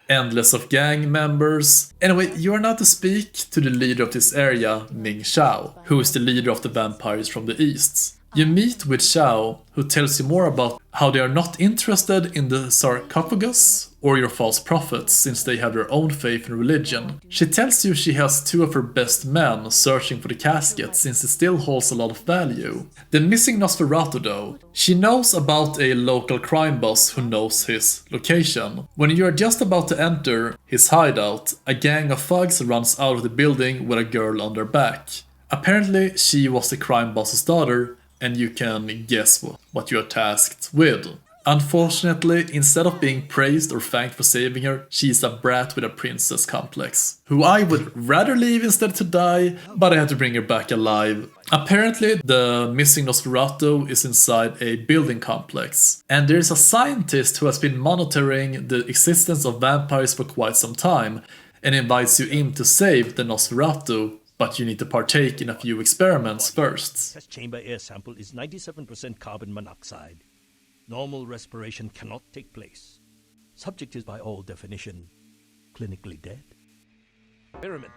endless of gang members. Anyway, you are now to speak to the leader of this area, Ming Xiao, who is the leader of the vampires from the east. You meet with Xiao, who tells you more about how they are not interested in the sarcophagus or your false prophets since they have their own faith and religion. She tells you she has two of her best men searching for the casket since it still holds a lot of value. The missing Nosferatu though, she knows about a local crime boss who knows his location. When you are just about to enter his hideout, a gang of thugs runs out of the building with a girl on their back. Apparently she was the crime boss's daughter, and you can guess what you are tasked with. Unfortunately, instead of being praised or thanked for saving her, she's a brat with a princess complex, who I would rather leave instead to die, but I had to bring her back alive. Apparently, the missing Nosferatu is inside a building complex, and there's a scientist who has been monitoring the existence of vampires for quite some time, and invites you in to save the Nosferatu. But you need to partake in a few experiments first. Test chamber air sample is 97% carbon monoxide. Normal respiration cannot take place. Subject is by all definition clinically dead. Experiment.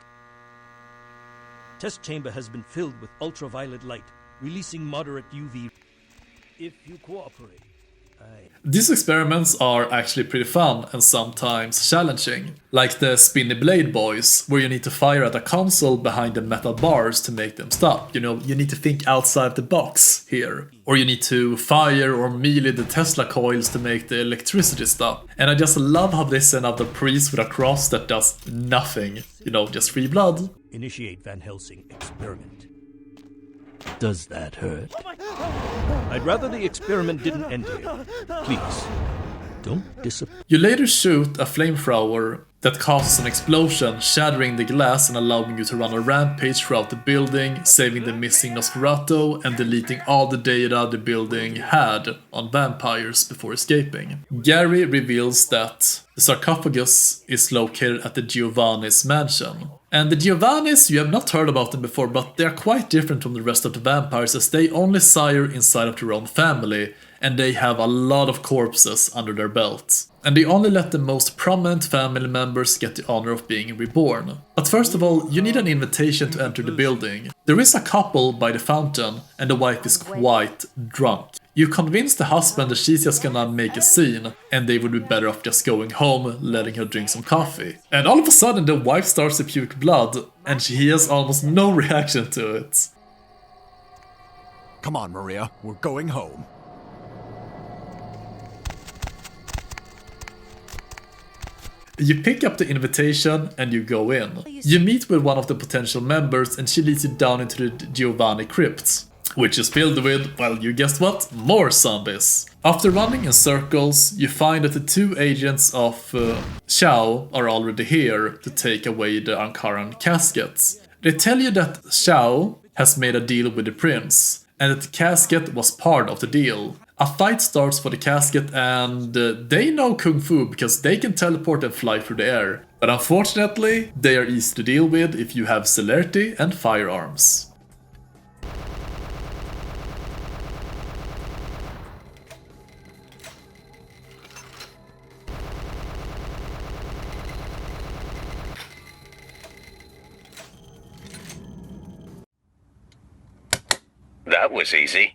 Test chamber has been filled with ultraviolet light, releasing moderate UV. If you cooperate, These experiments are actually pretty fun and sometimes challenging, like the Spinny Blade Boys, where you need to fire at a console behind the metal bars to make them stop. You know, you need to think outside the box here. Or you need to fire or melee the Tesla coils to make the electricity stop. And I just love how they send out the priest with a cross that does nothing. You know, just free blood. Initiate Van Helsing experiment. Does that hurt? I'd rather the experiment didn't end here. Please, don't disappoint. You later shoot a flamethrower that causes an explosion, shattering the glass and allowing you to run a rampage throughout the building, saving the missing Nosferatu and deleting all the data the building had on vampires before escaping. Gary reveals that the sarcophagus is located at the Giovanni's mansion. And the Giovannis, you have not heard about them before, but they are quite different from the rest of the vampires as they only sire inside of their own family, and they have a lot of corpses under their belt. And they only let the most prominent family members get the honor of being reborn. But first of all, you need an invitation to enter the building. There is a couple by the fountain, and the wife is quite drunk. You convince the husband that she's just gonna make a scene, and they would be better off just going home, letting her drink some coffee. And all of a sudden the wife starts to puke blood, and he has almost no reaction to it. Come on, Maria, we're going home. You pick up the invitation and you go in. You meet with one of the potential members and she leads you down into the Giovanni crypt, which is filled with, well, you guessed what? More zombies. After running in circles, you find that the two agents of Xiao are already here to take away the Ankaran caskets. They tell you that Xiao has made a deal with the prince, and that the casket was part of the deal. A fight starts for the casket and they know Kung Fu because they can teleport and fly through the air. But unfortunately, they are easy to deal with if you have celerity and firearms. That was easy.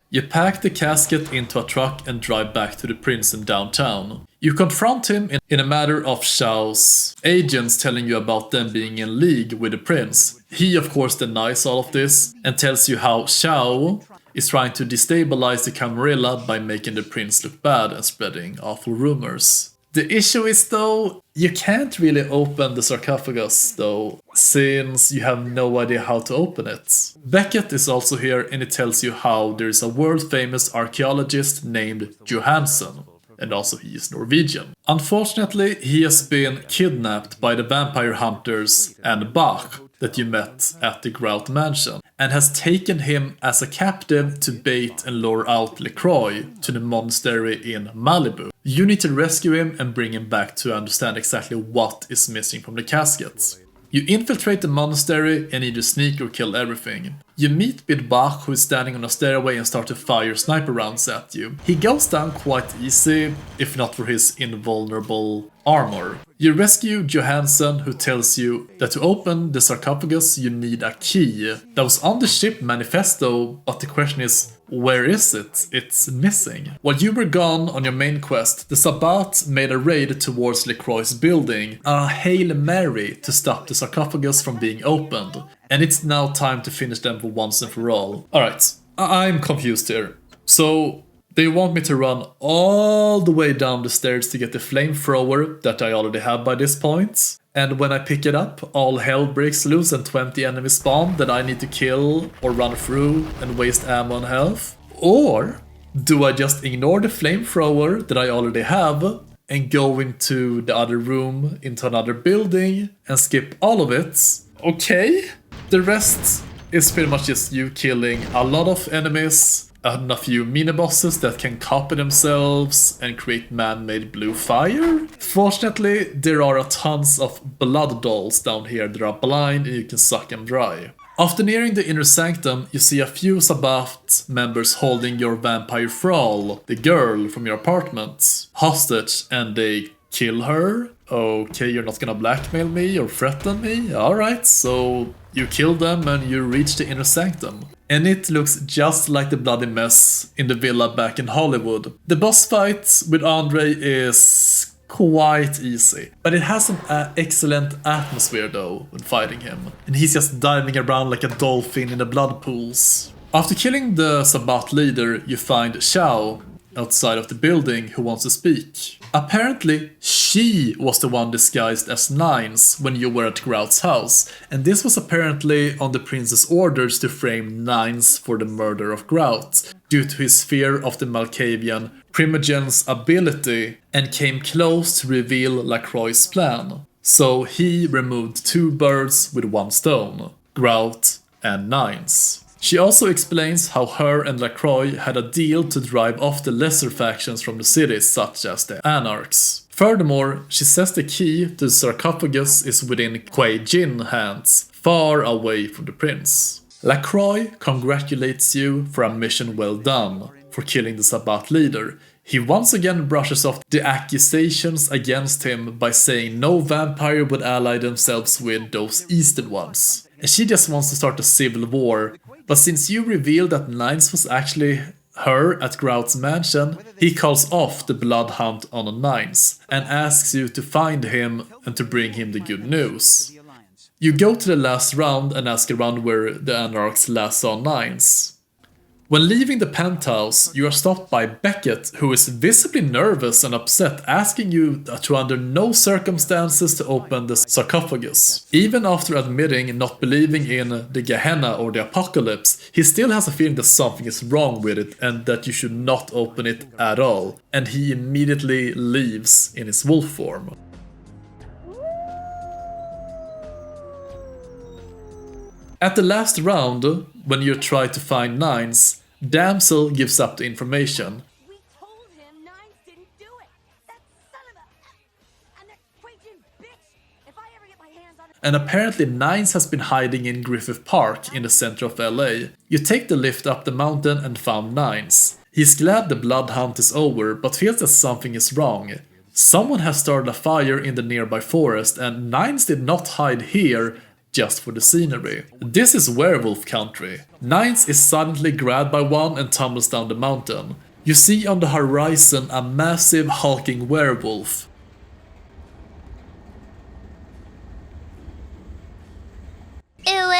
You pack the casket into a truck and drive back to the prince in downtown. You confront him in a matter of Xiao's agents telling you about them being in league with the prince. He of course denies all of this and tells you how Xiao is trying to destabilize the Camarilla by making the prince look bad and spreading awful rumors. The issue is though, you can't really open the sarcophagus though, since you have no idea how to open it. Beckett is also here and it tells you how there is a world famous archaeologist named Johansson, and also he is Norwegian. Unfortunately, he has been kidnapped by the vampire hunters and Bach that you met at the Grout Mansion, and has taken him as a captive to bait and lure out LaCroix to the monastery in Malibu. You need to rescue him and bring him back to understand exactly what is missing from the caskets. You infiltrate the monastery and either sneak or kill everything. You meet with Bach, who is standing on a stairway, and start to fire sniper rounds at you. He goes down quite easy, if not for his invulnerable armor. You rescue Johansson, who tells you that to open the sarcophagus you need a key. That was on the ship manifesto, but the question is, where is it? It's missing. While you were gone on your main quest, the Sabbat made a raid towards LaCroix's building, a Hail Mary to stop the sarcophagus from being opened. And it's now time to finish them for once and for all. Alright, I'm confused here. So, they want me to run all the way down the stairs to get the flamethrower that I already have by this point. And when I pick it up, all hell breaks loose and 20 enemies spawn that I need to kill or run through and waste ammo and health? Or do I just ignore the flamethrower that I already have and go into the other room, into another building, and skip all of it? Okay. The rest is pretty much just you killing a lot of enemies and a few mini-bosses that can copy themselves and create man-made blue fire. Fortunately, there are a tons of blood dolls down here that are blind and you can suck them dry. After nearing the inner sanctum, you see a few Sabbath members holding your vampire thrall, the girl from your apartment, hostage, and they kill her. Okay, you're not gonna blackmail me or threaten me? Alright, so you kill them and you reach the inner sanctum. And it looks just like the bloody mess in the villa back in Hollywood. The boss fight with Andre is quite easy, but it has an excellent atmosphere though when fighting him. And he's just diving around like a dolphin in the blood pools. After killing the Sabbat leader, you find Xiao outside of the building who wants to speak. Apparently, she was the one disguised as Nines when you were at Grout's house, and this was apparently on the prince's orders to frame Nines for the murder of Grout, due to his fear of the Malkavian Primogen's ability, and came close to reveal LaCroix's plan. So he removed 2 birds with 1 stone, Grout and Nines. She also explains how her and LaCroix had a deal to drive off the lesser factions from the city, such as the Anarchs. Furthermore, she says the key to the sarcophagus is within Kuei Jin's hands, far away from the prince. LaCroix congratulates you for a mission well done, for killing the Sabbat leader. He once again brushes off the accusations against him by saying no vampire would ally themselves with those eastern ones. And she just wants to start a civil war. But since you revealed that Nines was actually her at Grout's mansion, he calls off the blood hunt on Nines and asks you to find him and to bring him the good news. You go to the last round and ask around where the Anarchs last saw Nines. When leaving the penthouse, you are stopped by Beckett, who is visibly nervous and upset, asking you to under no circumstances to open the sarcophagus. Even after admitting not believing in the Gehenna or the apocalypse, he still has a feeling that something is wrong with it and that you should not open it at all, and he immediately leaves in his wolf form. At the last round, when you try to find Nines, Damsel gives up the information. We told him Nines didn't do it. That son of a... an equation bitch. If I ever get my hands on it... And apparently Nines has been hiding in Griffith Park in the center of LA. You take the lift up the mountain and found Nines. He's glad the blood hunt is over, but feels that something is wrong. Someone has started a fire in the nearby forest, and Nines did not hide here just for the scenery. This is werewolf country. Nines is suddenly grabbed by one and tumbles down the mountain. You see on the horizon a massive hulking werewolf. Ooh,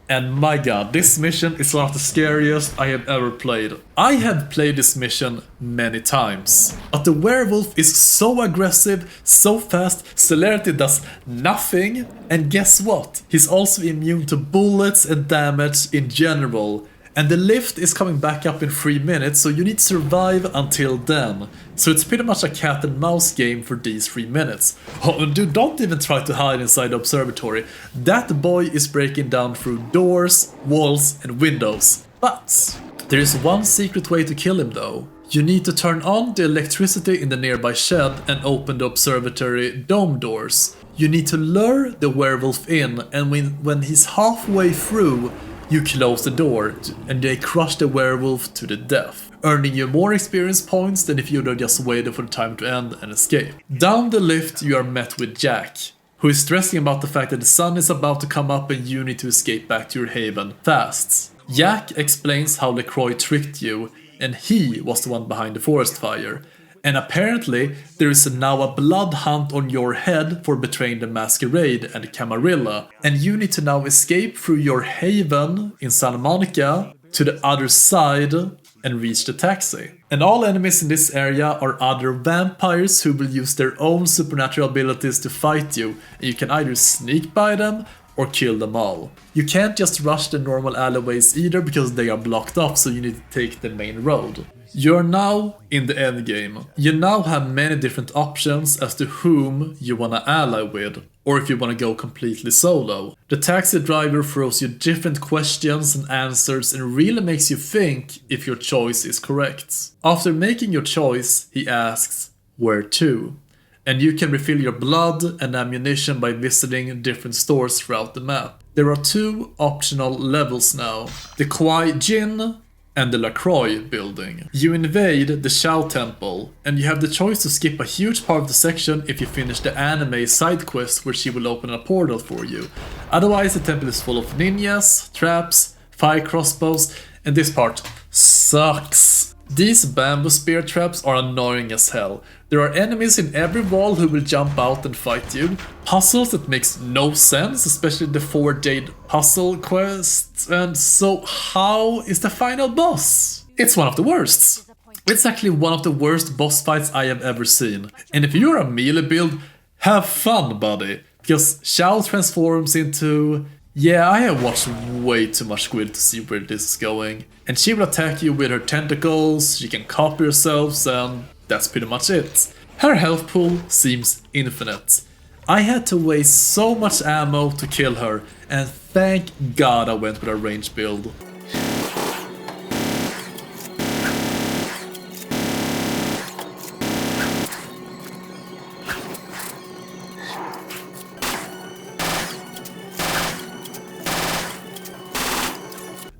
And my god, this mission is one of the scariest I have ever played. I have played this mission many times, but the werewolf is so aggressive, so fast, celerity does nothing, and guess what? He's also immune to bullets and damage in general. And the lift is coming back up in 3 minutes, so you need to survive until then. So it's pretty much a cat and mouse game for these 3 minutes. Oh, dude, don't even try to hide inside the observatory. That boy is breaking down through doors, walls, and windows. But there is one secret way to kill him though. You need to turn on the electricity in the nearby shed and open the observatory dome doors. You need to lure the werewolf in, and when he's halfway through, you close the door and they crush the werewolf to the death, earning you more experience points than if you'd have just waited for the time to end and escape. Down the lift you are met with Jack, who is stressing about the fact that the sun is about to come up and you need to escape back to your haven fast. Jack explains how LaCroix tricked you and he was the one behind the forest fire. And apparently, there is now a blood hunt on your head for betraying the Masquerade and Camarilla. And you need to now escape through your haven in Santa Monica to the other side and reach the taxi. And all enemies in this area are other vampires who will use their own supernatural abilities to fight you. And you can either sneak by them or kill them all. You can't just rush the normal alleyways either because they are blocked off, so you need to take the main road. You're now in the endgame. You now have many different options as to whom you wanna ally with, or if you wanna go completely solo. The taxi driver throws you different questions and answers and really makes you think if your choice is correct. After making your choice, he asks, where to? And you can refill your blood and ammunition by visiting different stores throughout the map. There are 2 optional levels now, the Kwai Jin and the LaCroix building. You invade the Shao Temple, and you have the choice to skip a huge part of the section if you finish the anime side quest where she will open a portal for you. Otherwise the temple is full of ninjas, traps, fire crossbows, and this part sucks. These bamboo spear traps are annoying as hell. There are enemies in every wall who will jump out and fight you. Puzzles that makes no sense, especially the 4 Jade puzzle quest. And so how is the final boss? It's one of the worst. It's actually one of the worst boss fights I have ever seen. And if you're a melee build, have fun, buddy. Because Shao transforms into... Yeah, I have watched way too much Squid to see where this is going. And she will attack you with her tentacles, she can copy herself, and that's pretty much it. Her health pool seems infinite. I had to waste so much ammo to kill her, and thank God I went with a range build.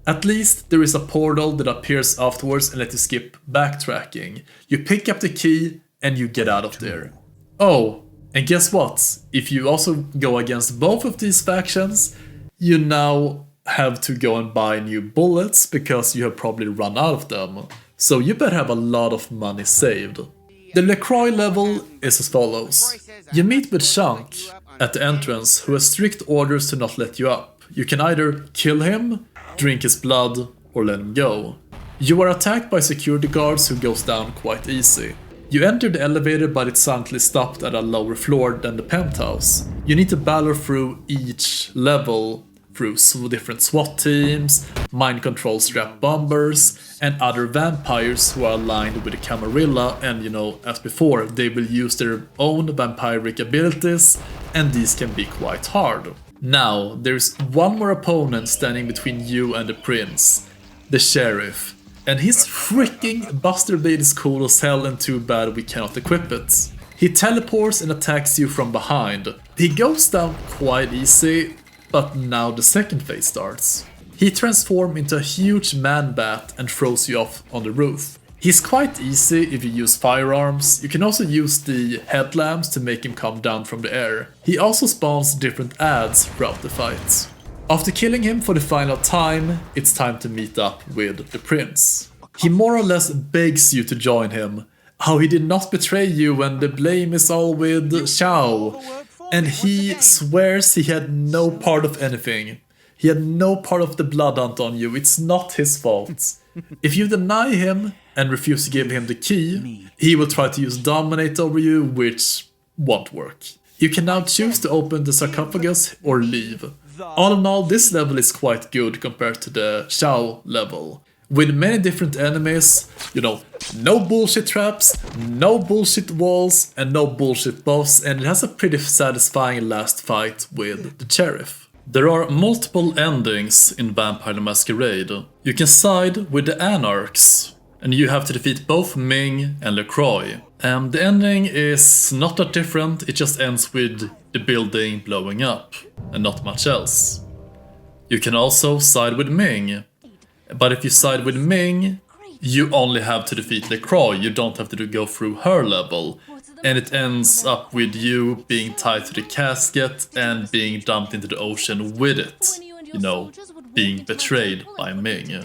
At least there is a portal that appears afterwards and lets you skip backtracking. You pick up the key and you get out of there. Oh, and guess what? If you also go against both of these factions, you now have to go and buy new bullets because you have probably run out of them. So you better have a lot of money saved. The LaCroix level is as follows. You meet with Chunk at the entrance who has strict orders to not let you up. You can either kill him, drink his blood, or let him go. You are attacked by security guards who goes down quite easy. You enter the elevator but it's suddenly stopped at a lower floor than the penthouse. You need to battle through each level through different SWAT teams, mind control strap bombers, and other vampires who are aligned with the Camarilla, and as before, they will use their own vampiric abilities, and these can be quite hard. Now, there's one more opponent standing between you and the prince, the sheriff. And his freaking Buster Blade is cool as hell and too bad we cannot equip it. He teleports and attacks you from behind. He goes down quite easy, but now the second phase starts. He transforms into a huge man-bat and throws you off on the roof. He's quite easy if you use firearms. You can also use the headlamps to make him come down from the air. He also spawns different ads throughout the fight. After killing him for the final time, it's time to meet up with the prince. He more or less begs you to join him. How he did not betray you when the blame is all with Shao. And he swears he had no part of anything. He had no part of the blood hunt on you, it's not his fault. If you deny him and refuse to give him the key, he will try to use dominate over you, which won't work. You can now choose to open the sarcophagus or leave. All in all, this level is quite good compared to the Shao level. With many different enemies, you know, no bullshit traps, no bullshit walls, and no bullshit boss, and it has a pretty satisfying last fight with the sheriff. There are multiple endings in Vampire the Masquerade. You can side with the Anarchs, and you have to defeat both Ming and LaCroix. The ending is not that different, it just ends with the building blowing up, and not much else. You can also side with Ming, but if you side with Ming, you only have to defeat LaCroix, you don't have to go through her level. And it ends up with you being tied to the casket and being dumped into the ocean with it. You know, being betrayed by Ming.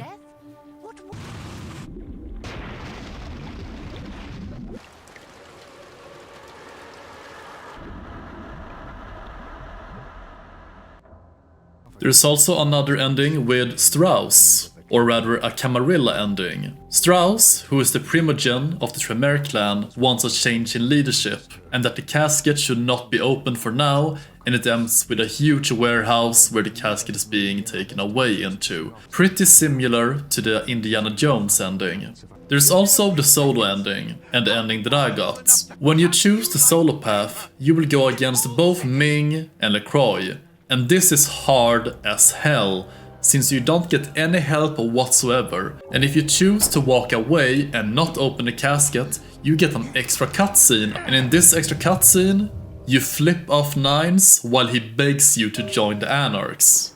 There's also another ending with Strauss, or rather a Camarilla ending. Strauss, who is the primogen of the Tremere clan, wants a change in leadership, and that the casket should not be opened for now, and it ends with a huge warehouse where the casket is being taken away into. Pretty similar to the Indiana Jones ending. There's also the solo ending, and the ending that I got. When you choose the solo path, you will go against both Ming and LaCroix, and this is hard as hell, since you don't get any help whatsoever, and if you choose to walk away and not open the casket, you get an extra cutscene, and in this extra cutscene, you flip off Nines while he begs you to join the Anarchs.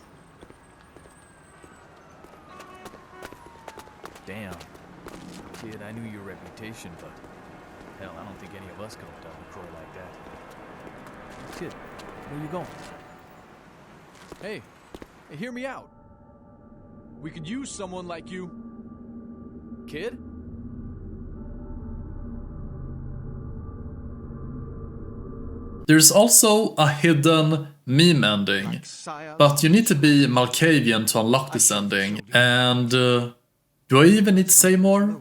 Damn. Kid, I knew your reputation, but hell, I don't think any of us could have done LaCroix like that. Kid, where you going? Hey, hear me out. We could use someone like you. Kid? There's also a hidden meme ending, but you need to be Malkavian to unlock this ending, and do I even need to say more?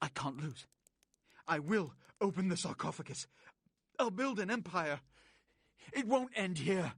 I can't lose. I will open the sarcophagus. I'll build an empire. It won't end here.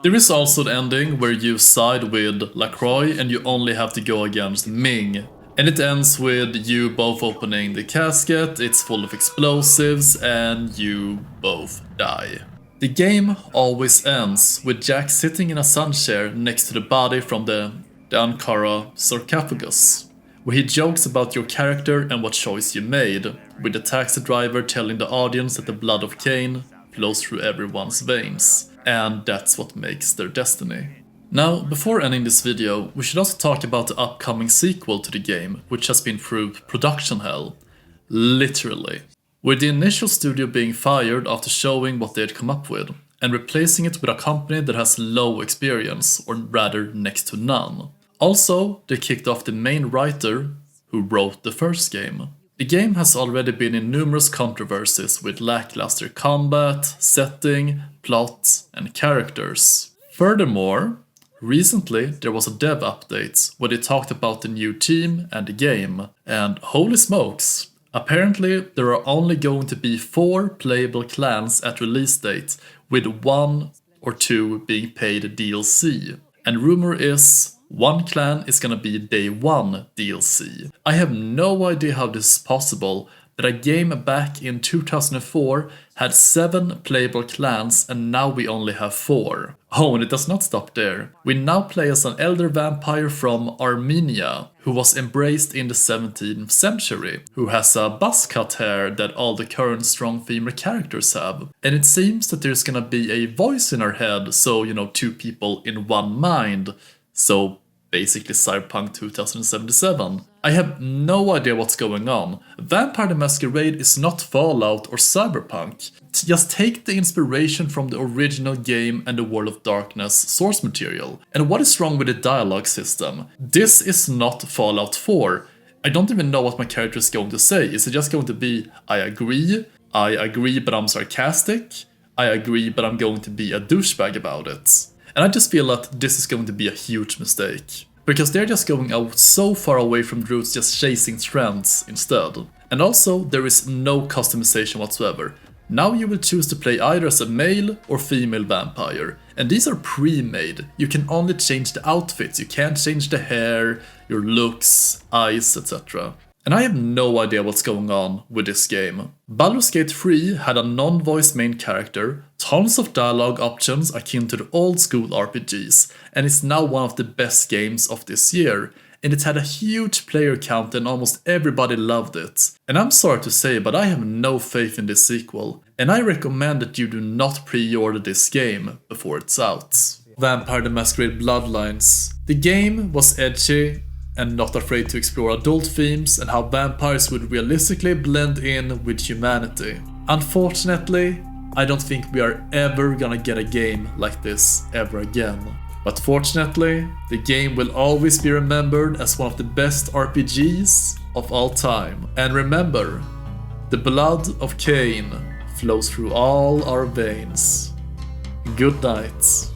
There is also the ending where you side with LaCroix and you only have to go against Ming. And it ends with you both opening the casket, it's full of explosives, and you both die. The game always ends with Jack sitting in a sun chair next to the body from the Ankara sarcophagus, where he jokes about your character and what choice you made, with the taxi driver telling the audience that the blood of Cain flows through everyone's veins. And that's what makes their destiny. Now, before ending this video, we should also talk about the upcoming sequel to the game, which has been through production hell. Literally. With the initial studio being fired after showing what they had come up with, and replacing it with a company that has low experience, or rather next to none. Also, they kicked off the main writer who wrote the first game. The game has already been in numerous controversies with lackluster combat, setting, plot, and characters. Furthermore, recently there was a dev update where they talked about the new team and the game, and holy smokes, apparently there are only going to be 4 playable clans at release date, with 1 or 2 being paid DLC. And rumor is 1 clan is gonna be day 1 DLC. I have no idea how this is possible, but a game back in 2004 had 7 playable clans and now we only have 4. Oh, and it does not stop there. We now play as an elder vampire from Armenia, who was embraced in the 17th century, who has a buzz cut hair that all the current strong female characters have. And it seems that there's gonna be a voice in her head, so, you know, 2 people in one mind. So basically Cyberpunk 2077. I have no idea what's going on. Vampire the Masquerade is not Fallout or Cyberpunk. Just take the inspiration from the original game and the World of Darkness source material. And what is wrong with the dialogue system? This is not Fallout 4. I don't even know what my character is going to say. Is it just going to be, I agree but I'm sarcastic, I agree but I'm going to be a douchebag about it? And I just feel that this is going to be a huge mistake. Because they're just going out so far away from the roots, just chasing trends instead. And also, there is no customization whatsoever. Now you will choose to play either as a male or female vampire. And these are pre-made. You can only change the outfits, you can't change the hair, your looks, eyes, etc. And I have no idea what's going on with this game. Baldur's Gate 3 had a non-voice main character, tons of dialogue options akin to the old school RPGs, and it's now one of the best games of this year. And it had a huge player count and almost everybody loved it. And I'm sorry to say, but I have no faith in this sequel, and I recommend that you do not pre-order this game before it's out. Vampire the Masquerade Bloodlines. The game was edgy and not afraid to explore adult themes and how vampires would realistically blend in with humanity. Unfortunately, I don't think we are ever gonna get a game like this ever again. But fortunately, the game will always be remembered as one of the best RPGs of all time. And remember, the blood of Cain flows through all our veins. Good night.